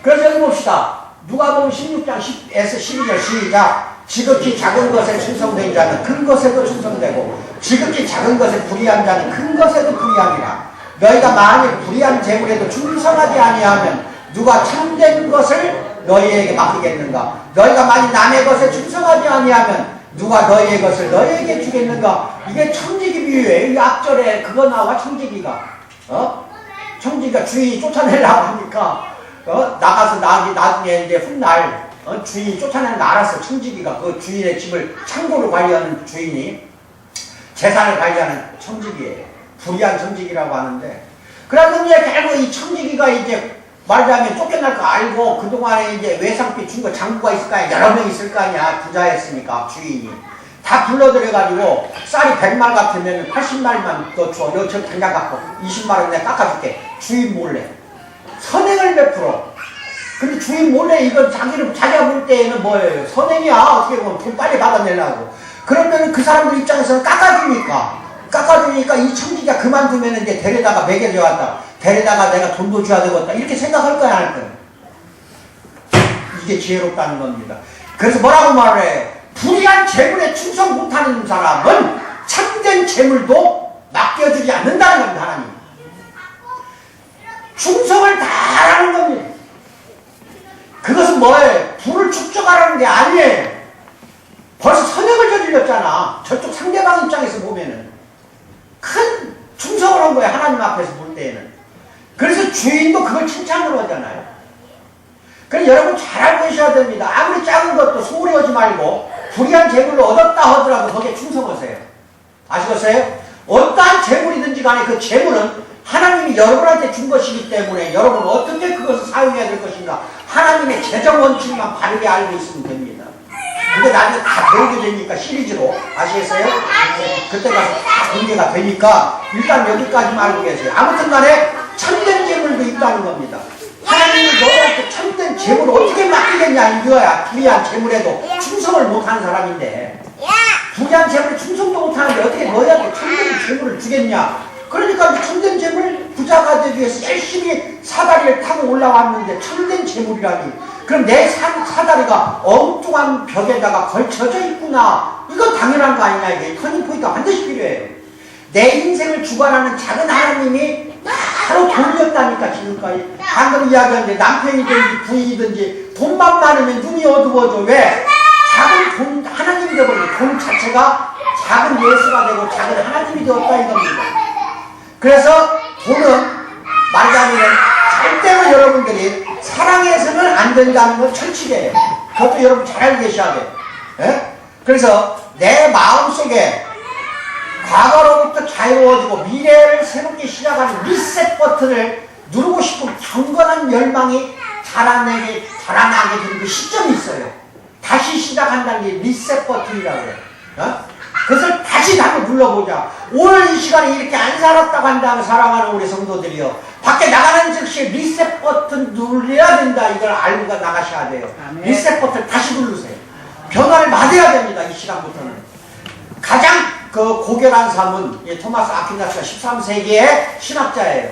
Speaker 1: 그래서 여기 봅시다. 누가복음 16장 10에서 12절 시작. 지극히 작은 것에 충성된 자는 큰 것에도 충성되고 지극히 작은 것에 불의한 자는 큰 것에도 불의하니라. 너희가 만일 불의한 재물에도 충성하지 아니하면 누가 참된 것을 너희에게 맡기겠는가? 너희가 만일 남의 것에 충성하지 아니하면 누가 너희의 것을 너희에게 주겠는가? 이게 청지기 비유예요. 이 앞절에 그거 나와 청지기가. 청지기가 주인이 쫓아내려고 하니까 나가서 나중에 이제 훗날 주인이 쫓아내는 거 알았어. 청지기가 그 주인의 집을 창고를 관리하는 주인이 재산을 관리하는 청지기예요. 불의한 청지기라고 하는데, 그래서 이제 결국 이 청지기가 이제 말하자면 쫓겨날 거 알고 그동안에 이제 외상비 준 거 장부가 있을 거 아니야. 여러 명 있을 거 아니야. 부자였으니까 주인이. 다 불러들여가지고 쌀이 100말 같으면 80말만 더 줘. 너 저 당장 갖고 20말은 내가 깎아줄게. 주인 몰래. 선행을 베풀어. 근데 주인 몰래 이건 자기가 볼 때에는 뭐예요? 선행이야. 어떻게 보면 돈 빨리 받아내려고. 그러면 그 사람들 입장에서는 깎아주니까 이 청지기가 그만두면 이제 데려다가 먹여줘 간다. 데려다가 내가 돈도 줘야 되겠다. 이렇게 생각할 거야, 안 할 거야? 이게 지혜롭다는 겁니다. 그래서 뭐라고 말해? 불의한 재물에 충성 못하는 사람은 참된 재물도 맡겨주지 않는다는 겁니다, 하나님. 충성을 다 하라는 겁니다. 그것은 뭐예요? 부를 축적하라는 게 아니에요. 벌써 선행을 저질렀잖아. 저쪽 상대방 입장에서 보면은. 큰 충성을 한 거예요. 하나님 앞에서 볼 때에는. 그래서 주인도 그걸 칭찬으로 하잖아요. 그래서 여러분 잘 알고 계셔야 됩니다. 아무리 작은 것도 소홀히 하지 말고 불의한 재물을 얻었다 하더라도 거기에 충성하세요. 아시겠어요? 어떠한 재물이든지 간에 그 재물은 하나님이 여러분한테 준 것이기 때문에 여러분은 어떻게 그것을 사용해야 될 것인가 하나님의 재정 원칙만 바르게 알고 있으면 됩니다. 그게 나중에 다 배우게 되니까 시리즈로 아시겠어요? 그때 가서 다 공개가 되니까 일단 여기까지만 알고 계세요. 아무튼 간에 참된 재물도 있다는 겁니다. 하나님이 너한테 참된 재물을 어떻게 맡기겠냐 이거야. 불의한 재물에도 충성을 못하는 사람인데 불의한 재물에 충성도 못하는데 어떻게 너희한테 참된 재물을 주겠냐. 그러니까 참된 재물 부자가 되기 위해서 열심히 사다리를 타고 올라왔는데 참된 재물이라니. 그럼 내 사다리가 엉뚱한 벽에다가 걸쳐져 있구나. 이건 당연한 거 아니냐. 이게 터닝포인트가 반드시 필요해요. 내 인생을 주관하는 작은 하나님이 바로 돈이었다니까. 지금까지 방금 이야기했는데 남편이든지 부인이든지 돈만 많으면 눈이 어두워져. 왜? 작은 돈 하나님이 되어버리고 돈 자체가 작은 예수가 되고 작은 하나님이 되었다 이겁니다. 그래서 돈은 말하자면 절대로 여러분들이 사랑해서는 안 된다는 건 철칙이에요. 그것도 여러분 잘 알고 계셔야 돼요. 예? 그래서 내 마음속에 과거로부터 자유로워지고 미래를 새롭게 시작하는 리셋 버튼을 누르고 싶은 경건한 열망이 자라나게 되는 그 시점이 있어요. 다시 시작한다는 게 리셋 버튼이라고 해요. 그것을 다시 한번 눌러보자. 오늘 이 시간에 이렇게 안 살았다고 한다면 사랑하는 우리 성도들이요. 밖에 나가는 즉시 리셋 버튼 눌러야 된다. 이걸 알고 나가셔야 돼요. 리셋 버튼 다시 누르세요. 변화를 맞아야 됩니다. 이 시간부터는. 가장 그 고결한 삶은 토마스 아퀴나스가 13세기의 신학자예요.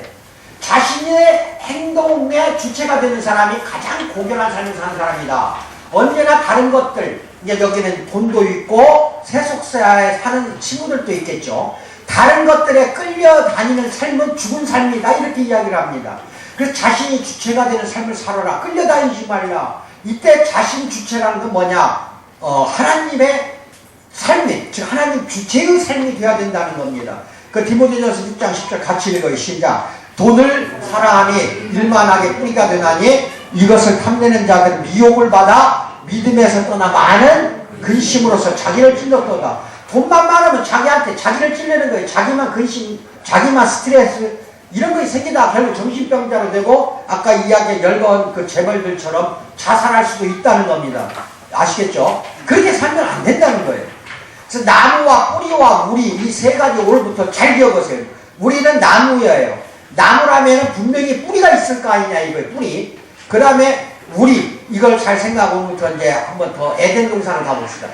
Speaker 1: 자신의 행동의 주체가 되는 사람이 가장 고결한 삶을 사는 사람이다. 언제나 다른 것들, 이제 여기는 돈도 있고 세속사에 사는 친구들도 있겠죠. 다른 것들에 끌려다니는 삶은 죽은 삶이다. 이렇게 이야기를 합니다. 그래서 자신이 주체가 되는 삶을 살아라. 끌려다니지 말라. 이때 자신 주체라는 건 뭐냐? 하나님의 삶이, 즉 하나님 주체의 삶이 되어야 된다는 겁니다. 그 디모데전서 6장 10절 같이 읽어요. 시작. 돈을 사랑하니 일만하게 뿌리가 되나니 이것을 탐내는 자들은 미혹을 받아 믿음에서 떠나 많은 근심으로서 자기를 찔렀도다. 돈만 많으면 자기를 찔르는 거예요. 자기만 근심, 자기만 스트레스 이런 것이 생기다 결국 정신병자로 되고 아까 이야기한 열거한 그 재벌들처럼 자살할 수도 있다는 겁니다. 아시겠죠? 그렇게 살면 안 된다는 거예요. 그래서 나무와 뿌리와 우리 이 세 가지 오늘부터 잘 기억하세요. 우리는 나무예요. 나무라면 분명히 뿌리가 있을 거 아니냐 이거예요. 뿌리. 그 다음에 우리 이걸 잘 생각하면부터 이제 한번 더 에덴 동산을 가봅시다.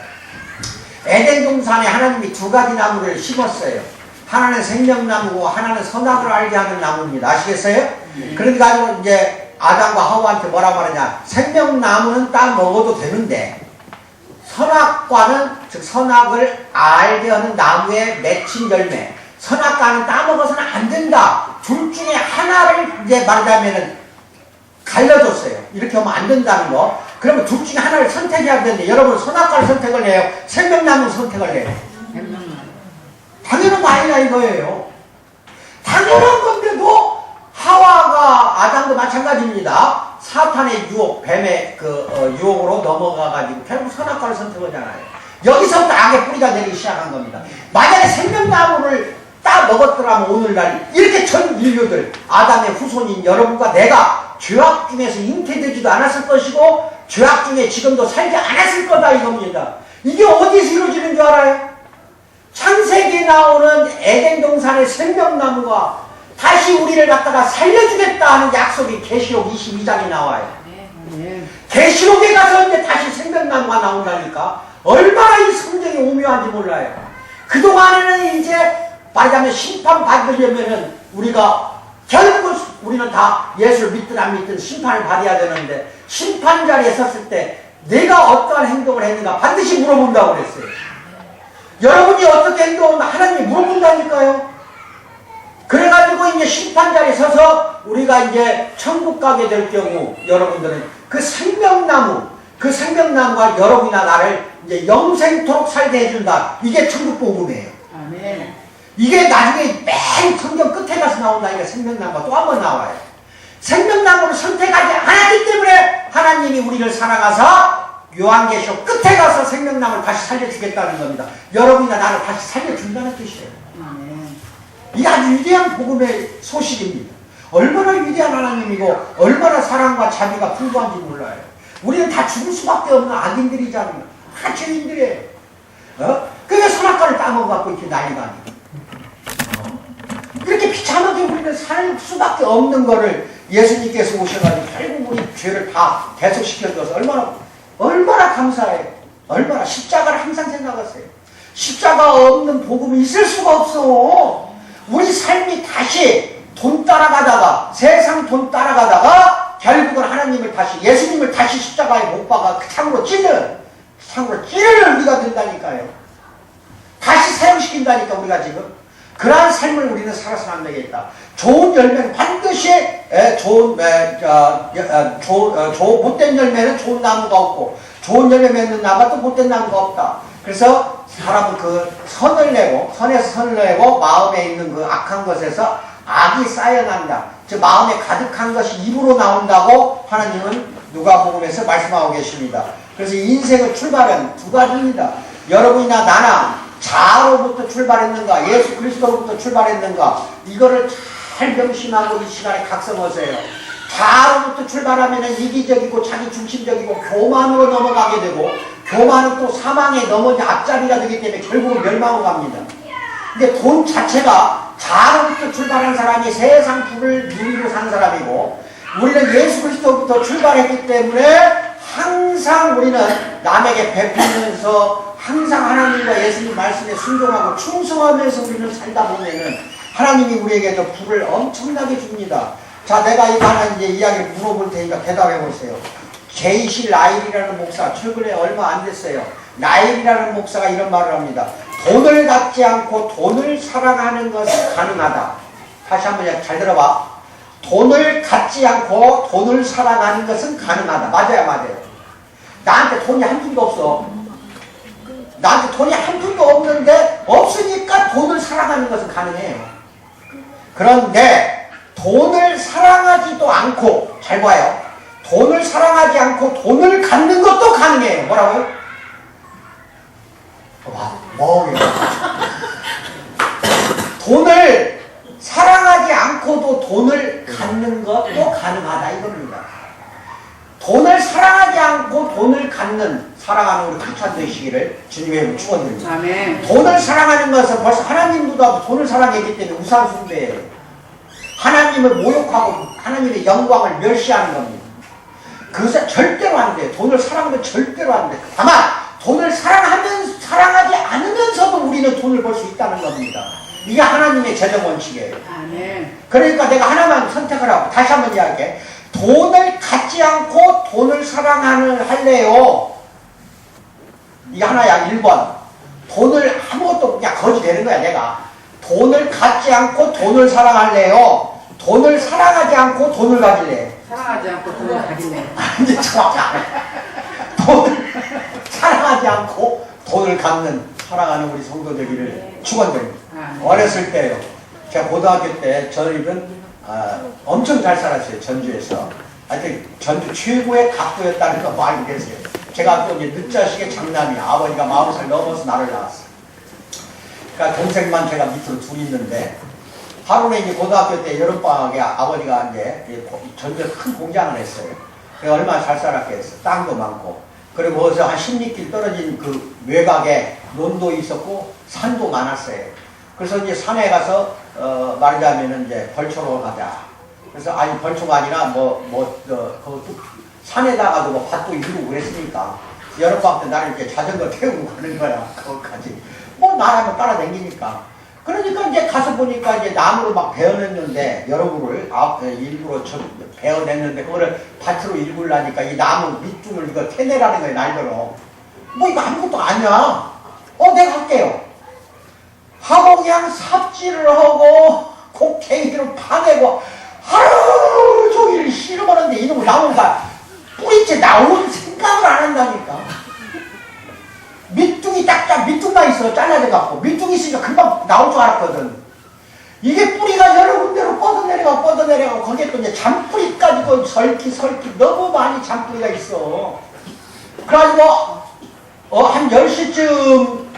Speaker 1: 에덴 동산에 하나님이 두 가지 나무를 심었어요. 하나는 생명나무고 하나는 선악을 알게 하는 나무입니다. 아시겠어요? 그러니까 이제 아담과 하와한테 뭐라고 하느냐, 생명나무는 딱 먹어도 되는데 선악과는, 즉 선악을 알게 하는 나무에 맺힌 열매, 선악과는 따먹어서는 안 된다. 둘 중에 하나를 이제 말하자면은 갈려줬어요. 이렇게 하면 안 된다는 거. 그러면 둘 중에 하나를 선택해야 되는데 여러분 선악과를 선택을 해요? 생명나무 선택을 해요? 당연한 거 아니냐 이거예요. 당연한 건데도 하와가, 아담도 마찬가지입니다. 사탄의 유혹, 뱀의 유혹으로 넘어가가지고 결국 선악과를 선택하잖아요. 여기서부터 악의 뿌리가 되기 시작한 겁니다. 만약에 생명나무를 딱 먹었더라면 오늘날 이렇게 전 인류들, 아담의 후손인 여러분과 내가 죄악 중에서 잉태되지도 않았을 것이고 죄악 중에 지금도 살지 않았을 거다 이겁니다. 이게 어디서 이루어지는 줄 알아요? 창세기에 나오는 에덴 동산의 생명나무가 다시 우리를 갖다가 살려주겠다 하는 약속이 계시록 22장에 나와요. 계시록에 가서 이제 다시 생명나무가 나온다니까 얼마나 이 성경이 오묘한지 몰라요. 그동안에는 이제 말하자면 심판받으려면은 우리가 결국 우리는 다 예수를 믿든 안 믿든 심판을 받아야 되는데 심판 자리에 섰을 때 내가 어떠한 행동을 했는가 반드시 물어본다고 그랬어요. 여러분이 어떻게 행동했나 하나님이 물어본다니까요. 그래가지고 이제 심판 자리에 서서 우리가 이제 천국 가게 될 경우 여러분들은 그 생명나무가 여러분이나 나를 이제 영생토록 살게 해준다. 이게 천국 복음이에요.
Speaker 2: 아멘.
Speaker 1: 이게 나중에 맨 성경 끝에 가서 나온다니까 생명나무가 또 한 번 나와요. 생명나무를 선택하지 않았기 때문에 하나님이 우리를 사랑하사 요한계시록 끝에 가서 생명나무를 다시 살려주겠다는 겁니다. 여러분이나 나를 다시 살려준다는 뜻이에요. 이게 아주 위대한 복음의 소식입니다. 얼마나 위대한 하나님이고 얼마나 사랑과 자비가 풍부한지 몰라요. 우리는 다 죽을 수밖에 없는 악인들이잖아요. 다 죄인들이에요. 그게 선악과를 따먹어갖고 이렇게 난리가 아니에요. 이렇게 비참하게 우리는 살 수밖에 없는 거를 예수님께서 오셔가지고 결국 우리 죄를 다 대속시켜줘서 얼마나 감사해요. 얼마나 십자가를 항상 생각하세요. 십자가 없는 복음이 있을 수가 없어. 우리 삶이 다시 돈 따라가다가 세상 돈 따라가다가 결국은 하나님을 다시 예수님을 다시 십자가에 못 박아 창으로 찌르는 우리가 된다니까요. 다시 사용시킨다니까 우리가 지금. 그러한 삶을 우리는 살아서는 안 되겠다. 좋은 열매는 반드시 못된 열매는 좋은 나무가 없고 좋은 열매 맺는 나무가 또 못된 나무가 없다. 그래서 사람은 그 선에서 선을 내고 마음에 있는 그 악한 것에서 악이 쌓여난다. 즉 마음에 가득한 것이 입으로 나온다고 하나님은 누가복음에서 말씀하고 계십니다. 그래서 인생의 출발은 두 가지입니다. 여러분이나 나나 자아로부터 출발했는가 예수 그리스도로부터 출발했는가 이거를 잘 명심하고 이 시간에 각성하세요. 자아로부터 출발하면 이기적이고 자기중심적이고 교만으로 넘어가게 되고 교만은 또 사망에 넘어져 앞자리가 되기 때문에 결국은 멸망으로 갑니다. 근데 돈 자체가 자아로부터 출발한 사람이 세상 부를 누리고 사는 사람이고 우리는 예수 그리스도부터 출발했기 때문에 항상 우리는 남에게 베풀면서 항상 하나님과 예수님 말씀에 순종하고 충성하면서 우리는 살다 보면은 하나님이 우리에게 더 불을 엄청나게 줍니다. 자, 내가 이거 하나 이제 이야기를 물어볼 테니까 대답해 보세요. 제이실 라일이라는 목사, 최근에 얼마 안 됐어요. 라일이라는 목사가 이런 말을 합니다. 돈을 갖지 않고 돈을 사랑하는 것은 가능하다. 다시 한번 잘 들어봐. 돈을 갖지 않고 돈을 사랑하는 것은 가능하다. 맞아요. 나한테 돈이 한 푼도 없어. 나한테 돈이 한 푼도 없는데 없으니까 돈을 사랑하는 것은 가능해요. 그런데 돈을 사랑하지도 않고 잘 봐요. 돈을 사랑하지 않고 돈을 갖는 것도 가능해요. 뭐라고요? 돈을 사랑하지 않고도 돈을 갖는 것도 가능하다 이겁니다. 돈을 사랑하지 않고 돈을 갖는 사랑하는 우리 크리스찬 되시기를 주님의 이름으로 축원드립니다.
Speaker 2: 아멘.
Speaker 1: 돈을 사랑하는 것은 벌써 하나님보다 돈을 사랑했기 때문에 우상숭배예요. 하나님을 모욕하고 하나님의 영광을 멸시하는 겁니다. 그것은 절대로 안 돼. 돈을 사랑하면 절대로 안 돼. 다만 돈을 사랑하지 않으면서도 우리는 돈을 벌 수 있다는 겁니다. 이게 하나님의 재정 원칙이에요.
Speaker 2: 아멘.
Speaker 1: 그러니까 내가 하나만 선택을 하고 다시 한번 이야기해. 돈을 갖지 않고 돈을 할래요. 이게 하나야. 1번. 돈을 아무것도 그냥 거지 되는 거야. 내가 돈을 갖지 않고 돈을 사랑할래요. 돈을 사랑하지 않고 돈을 가질래.
Speaker 2: 사랑하지 않고 돈을 가지네.
Speaker 1: 이제 정확히 알아. 돈을 사랑하지 않고 돈을 갖는 사랑하는 우리 성도 되기를 축원드립니다. 어렸을 때요. 제가 고등학교 때 저희는 엄청 잘 살았어요. 전주에서. 하여튼 전주 최고의 갑부였다는 거 알고 계세요. 제가 또 이제 늦자식의 장남이 아버지가 40살 넘어서 나를 낳았어요. 그러니까 동생만 제가 밑으로 둘 있는데 하루는 이제 고등학교 때 여름방학에 아버지가 이제 전주에 큰 공장을 했어요. 그래서 얼마나 잘 살았겠어요. 땅도 많고. 그리고 거기서 한 10리길 떨어진 그 외곽에 논도 있었고 산도 많았어요. 그래서 이제 산에 가서 말하자면은 이제 벌초로 가자. 그래서 아니 벌초가 아니라 그것도 산에다가도 뭐 밭도 이루고 그랬으니까 여름방학 때 나를 이렇게 자전거 태우고 가는 거야. 거기까지. 뭐 나라면 따라다니니까. 그러니까 이제 가서 보니까 이제 나무를 막 베어냈는데 여러 그루를 일부러 베어냈는데 그거를 밭으로 일구려니까 이 나무 밑둥을 이거 캐내라는 거예요. 날더러. 뭐 이거 아무것도 아니야. 내가 할게요. 하고 그냥 삽질을 하고 곡괭이로 파내고 하루 종일 씨름하는데 이놈의 나무가 뿌리째 나올 생각을 안 한다니까. 밑둥이 밑둥만 있어. 잘라져 갖고 밑둥이 있으니까 금방 나올 줄 알았거든. 이게 뿌리가 여러 군데로 뻗어내려가고 거기에 또 이제 잔뿌리까지도 설키 너무 많이 잔뿌리가 있어. 그래가지고 한 10시쯤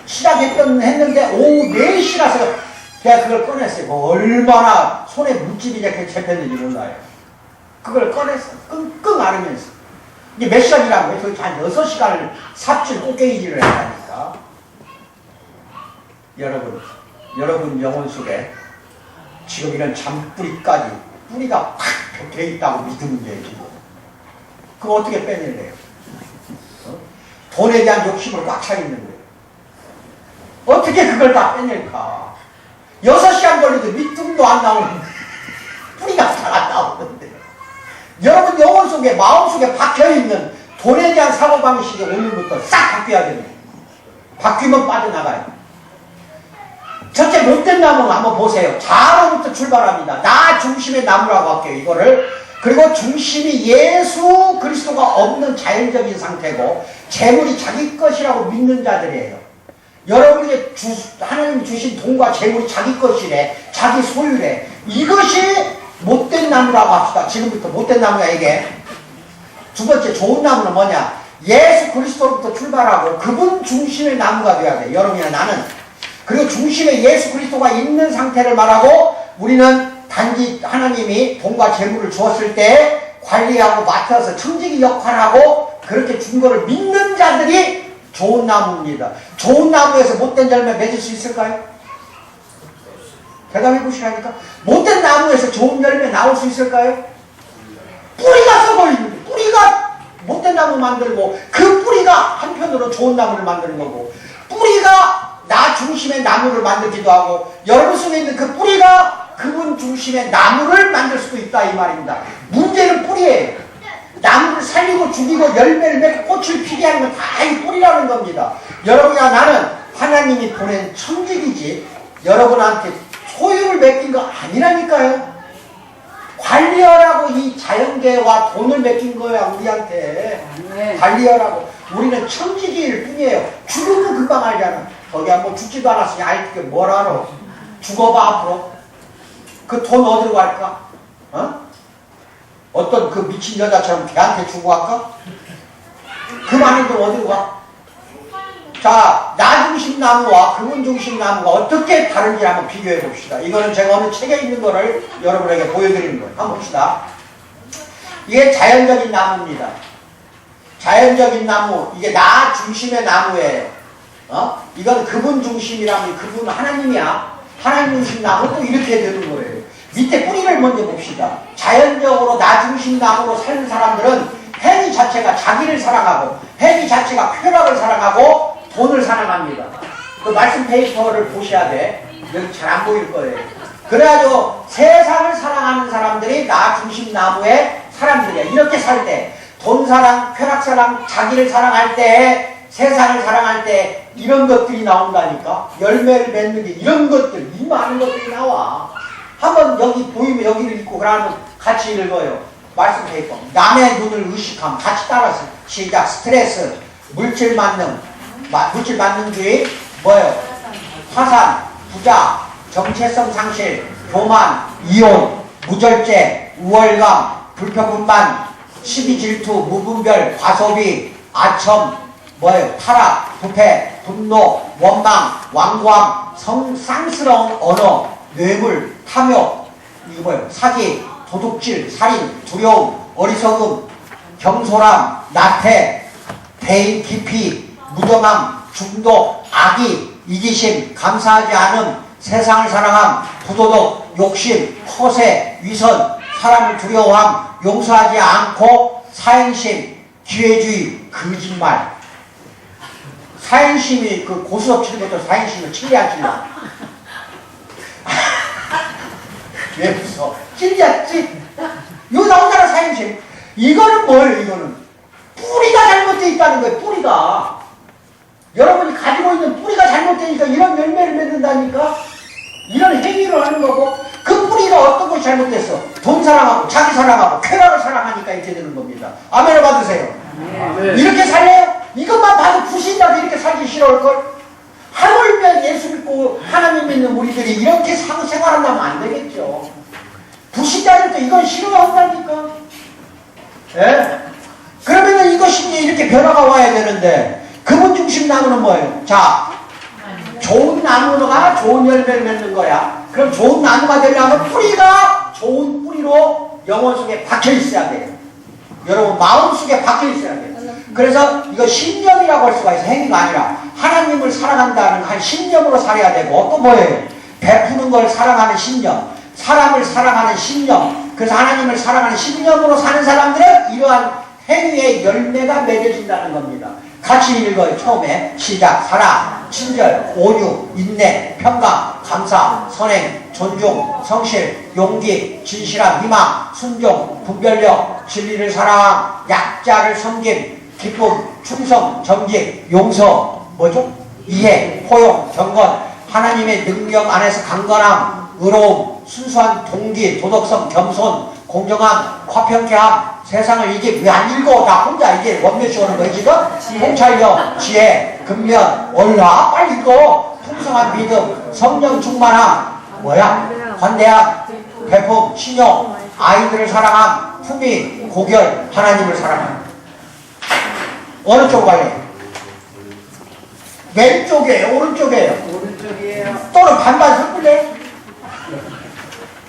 Speaker 1: 했는데 오후 4시라서 내가 그걸 꺼냈어요. 뭐 얼마나 손에 물집이 이렇게 잡혔는지 몰라요. 그걸 꺼냈어. 끙끙 앓으면서. 이게 몇 시간이라고 해서 한 6시간을 삽질 꽃게이질을 했다니까. 여러분 영혼 속에 지금 이런 잔뿌리까지 뿌리가 팍 벽에 있다고 믿으면 돼요. 지금. 그럼 어떻게 빼낼래요? 돈에 대한 욕심으로 꽉 차 있는 거예요. 어떻게 그걸 다 빼낼까? 6시간 걸려도 밑둥도 안 나오는데 뿌리가 잘 안 나오는데 여러분 영혼 속에 마음속에 박혀있는 돈에 대한 사고방식이 오늘부터 싹 바뀌어야 됩니다. 바뀌면 빠져나가요. 첫째 못된 나무는 한번 보세요. 자로부터 출발합니다. 나 중심의 나무라고 할게요. 이거를. 그리고 중심이 예수 그리스도가 없는 자연적인 상태고 재물이 자기 것이라고 믿는 자들이에요. 여러분이 하나님 주신 돈과 재물이 자기 것이래. 자기 소유래. 이것이 못된 나무라고 합시다. 지금부터 못된 나무야 이게. 두 번째 좋은 나무는 뭐냐? 예수 그리스도로부터 출발하고 그분 중심의 나무가 되어야 돼. 여러분이나 나는. 그리고 중심에 예수 그리스도가 있는 상태를 말하고 우리는 단지 하나님이 돈과 재물을 주었을 때 관리하고 맡아서 청지기 역할하고 그렇게 준 거를 믿는 자들이 좋은 나무입니다. 좋은 나무에서 못된 열매 맺을 수 있을까요? 대답해 보시라니까. 못된 나무에서 좋은 열매 나올 수 있을까요? 뿌리가 썩어 있는데 뿌리가 못된 나무 만들고 그 뿌리가 한편으로 좋은 나무를 만드는 거고 뿌리가 나 중심의 나무를 만들기도 하고 여러분 속에 있는 그 뿌리가 그분 중심의 나무를 만들 수도 있다 이 말입니다. 문제는 뿌리예요. 나무를 살리고 죽이고 열매를 맺고 꽃을 피게 하는 건 다 이 뿌리라는 겁니다. 여러분이나 나는 하나님이 보낸 천직이지 여러분한테 소유를 맡긴 거 아니라니까요. 관리하라고 이 자연계와 돈을 맡긴 거야 우리한테. 관리하라고. 우리는 천직일 뿐이에요. 죽으면 금방 알잖아. 거기 한번 죽지도 않았으니 알게 뭘 알아. 죽어봐 앞으로. 그 돈 어디로 갈까? 어떤 그 미친 여자처럼 걔한테 주고 갈까? 그 많은 돈 어디로 가? 자, 나 중심 나무와 그분 중심 나무가 어떻게 다른지 한번 비교해 봅시다. 이거는 제가 어느 책에 있는 거를 여러분에게 보여드리는 거예요. 한번 봅시다. 이게 자연적인 나무입니다. 자연적인 나무, 이게 나 중심의 나무예요. 이건 그분 중심이라면 그분 하나님이야. 하나님 중심 나무 또 이렇게 되는 거예요. 밑에 뿌리를 먼저 봅시다. 자연적으로 나 중심 나무로 사는 사람들은 행위 자체가 자기를 사랑하고 행위 자체가 쾌락을 사랑하고 돈을 사랑합니다. 그 말씀 페이퍼를 보셔야 돼. 여기 잘 안 보일 거예요. 그래가지고 세상을 사랑하는 사람들이 나 중심 나무의 사람들이야. 이렇게 살 때 돈 사랑, 쾌락 사랑, 자기를 사랑할 때, 세상을 사랑할 때 이런 것들이 나온다니까. 열매를 맺는 게 이런 것들, 이 많은 것들이 나와. 한번 여기 보이면 여기를 읽고 그러면 같이 읽어요. 말씀 페이퍼. 남의 눈을 의식함. 같이 따라서 시작. 스트레스, 물질 만능주의, 뭐예요? 화산, 부자, 정체성 상실, 교만, 이혼, 무절제, 우월감, 불평분만, 시기 질투, 무분별, 과소비, 아첨, 뭐예요? 타락, 부패, 분노, 원망, 완고함, 쌍스러운 언어, 뇌물, 탐욕, 이거 뭐예요? 사기, 도둑질, 살인, 두려움, 어리석음, 경솔함, 나태, 대인 기피, 무정함, 중독, 악의, 이기심, 감사하지 않음, 세상을 사랑함, 부도덕, 욕심, 허세, 위선, 사람을 두려워함, 용서하지 않고, 사행심, 기회주의, 거짓말. 사행심이 그 고스톱 치는 것도 사행심을 칠리 안 칠라? 왜 웃어? 찔렸지? 이거 나오잖아, 사행심. 이거는 뭐예요, 이거는? 뿌리가 잘못되어 있다는 거예요, 뿌리가. 여러분이 가지고 있는 뿌리가 잘못되니까 이런 열매를 맺는다니까? 이런 행위를 하는 거고, 그 뿌리가 어떤 것이 잘못됐어? 돈 사랑하고, 자기 사랑하고, 쾌락을 사랑하니까 이렇게 되는 겁니다. 아멘을 받으세요.
Speaker 2: 아멘.
Speaker 1: 이렇게 살래요? 이것만 봐도 불신자도 이렇게 살기 싫어할걸? 하물며 예수 믿고 하나님 믿는 우리들이 이렇게 생활한다면 안 되겠죠. 불신자들도 이건 싫어한다니까. 예? 그러면은 이것이 이렇게 변화가 와야 되는데, 그분 중심 나무는 뭐예요? 자, 좋은 나무가 좋은 열매를 맺는 거야. 그럼 좋은 나무가 되려면 뿌리가 좋은 뿌리로 영혼 속에 박혀 있어야 돼요. 여러분 마음 속에 박혀 있어야 돼요. 그래서 이거 신념이라고 할 수가 있어. 행위가 아니라 하나님을 사랑한다는 한 신념으로 살아야 되고, 또 뭐예요? 베푸는 걸 사랑하는 신념, 사람을 사랑하는 신념. 그래서 하나님을 사랑하는 신념으로 사는 사람들은 이러한 행위의 열매가 맺어진다는 겁니다. 같이 읽어요. 처음에 시작. 사랑, 친절, 온유, 인내, 평강, 감사, 선행, 존중, 성실, 용기, 진실함, 희망, 순종, 분별력, 진리를 사랑함, 약자를 섬김, 기쁨, 충성, 정직, 용서, 뭐죠? 이해, 포용, 경건, 하나님의 능력 안에서 강건함, 의로움, 순수한 동기, 도덕성, 겸손, 공정함, 화평케함, 세상을 이게 왜 안 읽어? 나 혼자 이게 원몇이 오는 거야 지금? 통찰력, 지혜, 근면, 올라 빨리 읽어. 풍성한 믿음, 성령 충만함, 뭐야? 관대함, 배품, 신용, 아이들을 사랑함, 품위, 고결, 하나님을 사랑함. 어느 쪽으로 갈래요? 왼쪽이에요? 오른쪽이에요?
Speaker 2: 오른쪽이에요.
Speaker 1: 또는 반반 섞을래?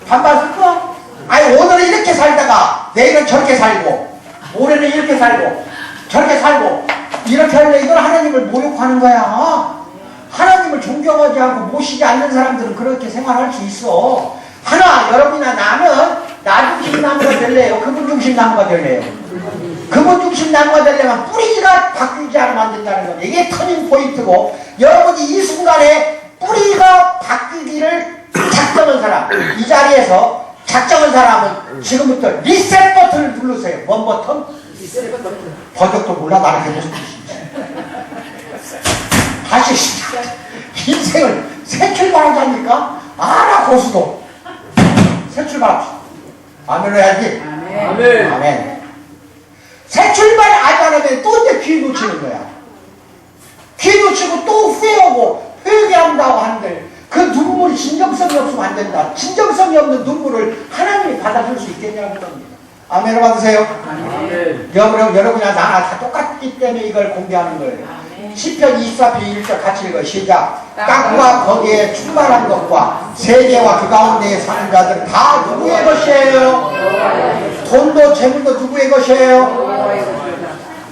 Speaker 1: 반반 섞어? 아니 오늘은 이렇게 살다가 내일은 저렇게 살고, 모레는 이렇게 살고 저렇게 살고, 이렇게 하려 이건 하나님을 모욕하는 거야. 하나님을 존경하지 않고 모시지 않는 사람들은 그렇게 생활할 수 있어. 하나, 여러분이나 나는 나 중심 나무가 될래요? 그분 중심 나무가 될래요? 그분 중심 나무가 되려면 뿌리가 바뀌지 않으면 안 된다는 겁니다. 이게 터닝 포인트고, 여러분이 이 순간에 뿌리가 바뀌기를 작정한 사람, 이 자리에서 작정한 사람은 지금부터 리셋 버튼을 누르세요. 뭔 버튼?
Speaker 2: 리셋 버튼.
Speaker 1: 번역도 몰라. 나는 그게 무슨 뜻인지. 다시 시작. 인생을 새 출발하자니까. 알아, 고수도. 새 출발합시다. 아멘 해야지.
Speaker 2: 아멘.
Speaker 1: 아멘. 새 출발 안 하면 또 이제 귀 놓치는 거야. 귀 놓치고 또 후회하고 회개한다고 하는데, 그 눈물이 진정성이 없으면 안 된다. 진정성이 없는 눈물을 하나님이 받아줄 수 있겠냐는 겁니다. 아멘을 받으세요.
Speaker 2: 아멘.
Speaker 1: 여러분이나 나나 다 똑같기 때문에 이걸 공개하는 거예요. 시편 24편 1절 같이 읽어. 시작. 땅과 거기에 충만한 것과 세계와 그 가운데에 사는 자들은 다 누구의 것이에요? 돈도 재물도 누구의 것이에요?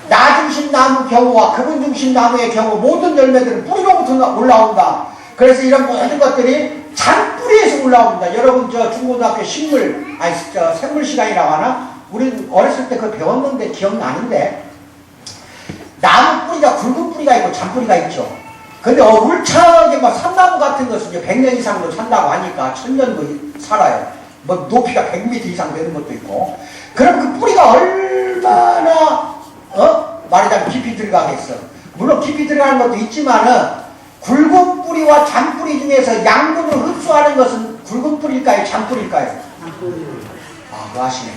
Speaker 1: 나 중심 나무 경우와 그분 중심 나무의 경우 모든 열매들은 뿌리로부터 올라온다. 그래서 이런 모든 것들이 잔뿌리에서 올라옵니다. 여러분 저 중고등학교 생물 시간이라고 하나?
Speaker 3: 우리 어렸을 때 그걸 배웠는데 기억나는데 나무 뿌리가 굵은 뿌리가 있고 잔뿌리가 있죠. 근데 울창하게 막 삼나무 같은 것은 이제 100년 이상으로 산다고 하니까 1000년도 살아요. 뭐 높이가 100m 이상 되는 것도 있고. 그럼 그 뿌리가 얼마나 말하자면 깊이 들어가겠어. 물론 깊이 들어가는 것도 있지만은 굵은 뿌리와 잔뿌리 중에서 양분을 흡수하는 것은 굵은 뿌리일까요? 잔뿌리일까요? 아, 그거 아시네.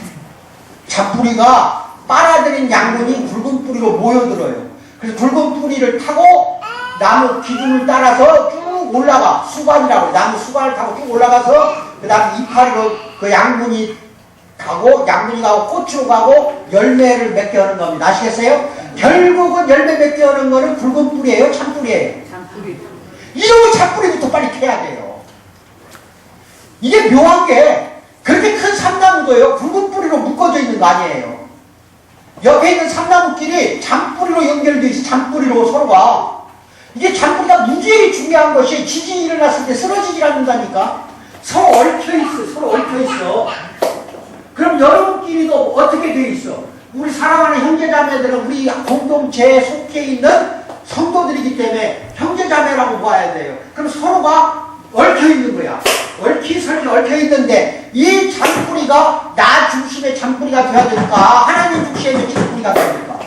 Speaker 3: 잔뿌리가 빨아들인 양분이 굵은 뿌리로 모여들어요. 그래서 굵은 뿌리를 타고 나무 기둥을 따라서 쭉 올라가. 수관이라고 나무 수관을 타고 쭉 올라가서 그 다음에 이파리로 그 양분이 가고 꽃으로 가고 열매를 맺게 하는 겁니다. 아시겠어요? 결국은 열매 맺게 하는 거는 굵은 뿌리예요? 잔뿌리예요?
Speaker 2: 잔뿌리.
Speaker 3: 이러면 잔뿌리부터 빨리 캐야 돼요. 이게 묘한 게 그렇게 큰 삼나무도요 굵은 뿌리로 묶어져 있는 거 아니에요. 옆에 있는 삼나무끼리 잔뿌리로 연결되어 있어. 잔뿌리로 서로가. 이게 잔뿌리가 무지하게 중요한 것이 지진이 일어났을 때 쓰러지지 않는다니까. 서로 얽혀있어. 서로 얽혀있어. 그럼 여러분끼리도 어떻게 돼 있어? 우리 사랑하는 형제자매들은 우리 공동체에 속해 있는 성도들이기 때문에 형제자매라고 봐야 돼요. 그럼 서로가 얽혀있는 거야. 얽히설키 얽혀있는데 이 잔뿌리가 나 중심의 잔뿌리가 되어야 될까? 하나님 중심의 잔뿌리가 되어야 될까?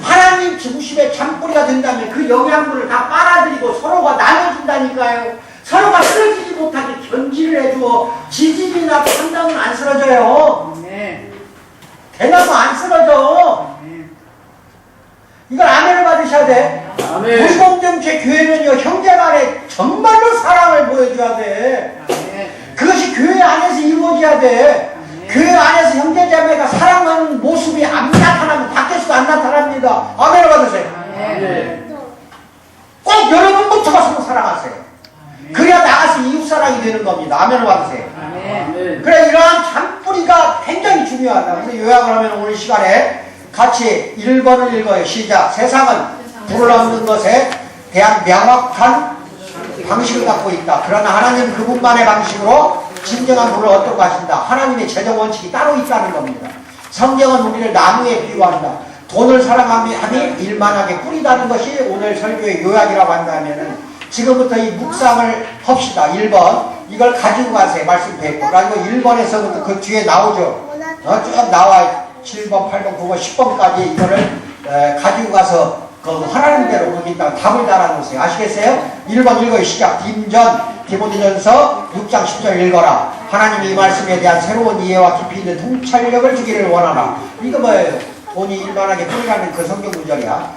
Speaker 3: 하나님 중심의 잔뿌리가 된다면 그 영양분을 다 빨아들이고 서로가 나눠준다니까요. 서로가 쓰러지지 못하게 견지를 해주어 지진이나 판당은 안 쓰러져요.
Speaker 2: 네.
Speaker 3: 대나무 안 쓰러져.
Speaker 2: 네.
Speaker 3: 이걸 아멘을 받으셔야 돼.
Speaker 2: 아멘.
Speaker 3: 우리 공동체 교회는요 형제 간에 정말로 사랑을 보여줘야 돼.
Speaker 2: 아멘.
Speaker 3: 그것이 교회 안에서 이루어져야 돼. 교회 안에서 형제자매가 사랑하는 모습이 안 나타나면 밖에서도 안 나타납니다. 아멘을 받으세요.
Speaker 2: 아멘.
Speaker 3: 꼭 여러분부터가 서로 사랑하세요. 그래야 나가서 이웃사랑이 되는 겁니다. 아멘을 받으세요.
Speaker 2: 아멘.
Speaker 3: 그래 이러한 잔뿌리가 굉장히 중요하다. 그래서 요약을 하면 오늘 시간에 같이 1번을 읽어요. 시작. 세상은 불을 얻는 것에 대한 명확한 방식을 갖고 있다. 그러나 하나님 그분만의 방식으로 진정한 불을 얻도록 하신다. 하나님의 재정 원칙이 따로 있다는 겁니다. 성경은 우리를 나무에 비유한다. 돈을 사랑함이 일만하게 뿌리다는 것이 오늘 설교의 요약이라고 한다면은 지금부터 이 묵상을 합시다. 1번 이걸 가지고 가세요. 말씀 뵙고 그리고 1번에서부터 그 뒤에 나오죠. 쭉 나와 7번, 8번, 9번, 10번까지 이거를 가지고 가서 그 하라는 대로 거기다가 답을 달아놓으세요. 아시겠어요? 1번 읽어요. 시작. 디모데전서 6장 10절 읽어라. 하나님이 이 말씀에 대한 새로운 이해와 깊이 있는 통찰력을 주기를 원하라. 이거 뭐예요? 돈이 일만하게 뿌리라는 그 성경 구절이야.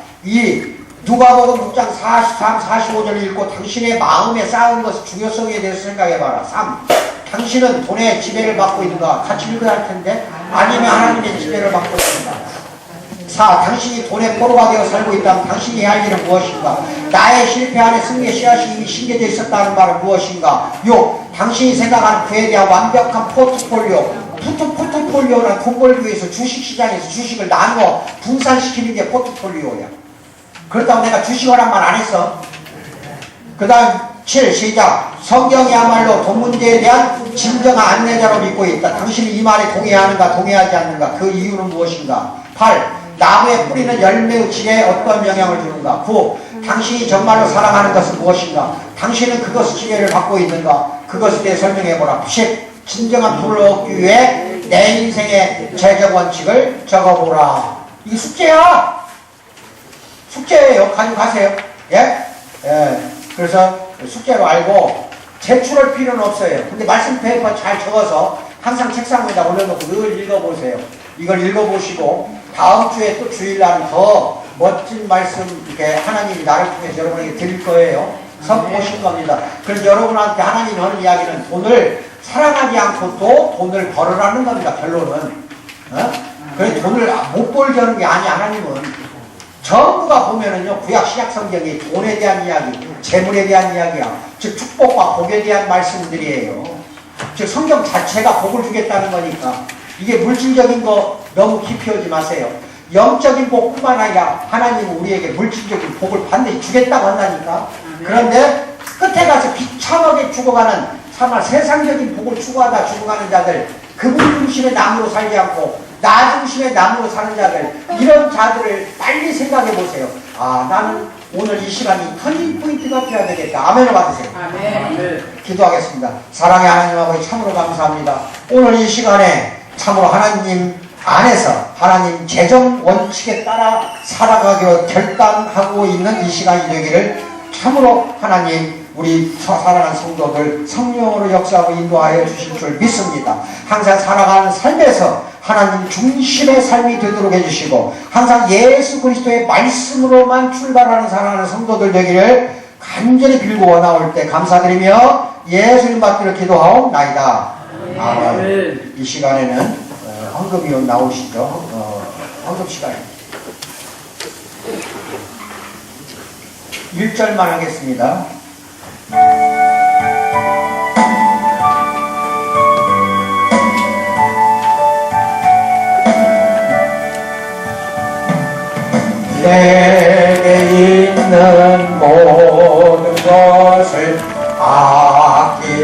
Speaker 3: 누가복음 6장 43, 45절을 읽고 당신의 마음에 쌓은 것의 중요성에 대해서 생각해봐라. 3. 당신은 돈의 지배를 받고 있는가? 같이 읽어야 할 텐데. 아니면 하나님의 지배를 받고 있는가? 4. 당신이 돈의 포로가 되어 살고 있다면 당신이 해야 할 일은 무엇인가? 나의 실패 안에 승리의 씨앗이 이미 심겨져 있었다는 말은 무엇인가? 6. 당신이 생각하는 그에 대한 완벽한 포트폴리오. 포트폴리오는 돈 벌기 위해서 주식시장에서 주식을 나누어 분산시키는 게 포트폴리오야. 그렇다고 내가 주식하란 말 안 했어. 그 다음 7. 시작. 성경이야말로 돈 문제에 대한 진정한 안내자로 믿고 있다. 당신이 이 말에 동의하는가 동의하지 않는가? 그 이유는 무엇인가? 8. 나무의 뿌리는 열매의 질에 어떤 영향을 주는가? 9. 당신이 정말로 사랑하는 것은 무엇인가? 당신은 그것의 지배를 받고 있는가? 그것에 대해 설명해보라. 10. 진정한 불을 얻기 위해 내 인생의 재정 원칙을 적어보라. 이게 숙제야. 숙제예요. 가지고 가세요. 예? 예. 그래서 숙제로 알고 제출할 필요는 없어요. 근데 말씀 페이퍼 잘 적어서 항상 책상 위에다 올려놓고 늘 읽어보세요. 이걸 읽어보시고 다음 주에 또 주일날 더 멋진 말씀 이렇게 하나님이 나를 통해서 여러분에게 드릴 거예요. 선보실 겁니다. 그래서 여러분한테 하나님이 하는 이야기는 돈을 사랑하지 않고 또 돈을 벌으라는 겁니다. 결론은. 그래서 돈을 못 벌게 하는 게 아니야. 하나님은. 전부가 보면은요, 구약 신약 성경이 돈에 대한 이야기, 재물에 대한 이야기야. 즉, 축복과 복에 대한 말씀들이에요. 즉, 성경 자체가 복을 주겠다는 거니까. 이게 물질적인 거 너무 깊이 오지 마세요. 영적인 복뿐만 아니라 하나님은 우리에게 물질적인 복을 반드시 주겠다고 한다니까. 그런데 끝에 가서 비참하게 죽어가는, 참아 세상적인 복을 추구하다 죽어가는 자들, 그분 중심의 나무로 살지 않고 나 중심의 나무로 사는 자들, 이런 자들을 빨리 생각해 보세요. 아, 나는 오늘 이 시간이 터닝 포인트가 되어야 되겠다. 아멘을 받으세요.
Speaker 2: 아멘.
Speaker 3: 기도하겠습니다. 사랑의 하나님 아버지 참으로 감사합니다. 오늘 이 시간에 참으로 하나님 안에서 하나님 재정 원칙에 따라 살아가기로 결단하고 있는 이 시간이 되기를 참으로 하나님 우리 살아가는 성도들 성령으로 역사하고 인도하여 주실 줄 믿습니다. 항상 살아가는 삶에서 하나님 중심의 삶이 되도록 해주시고 항상 예수 그리스도의 말씀으로만 출발하는 살아가는 성도들 되기를 간절히 빌고 원하올 때 감사드리며 예수님 받들어 기도하옵나이다. 아멘. 이 시간에는 헌금위원 나오시죠. 헌금 시간입니다. 1절만 하겠습니다. 내게 있는 모든 것을 아낌없이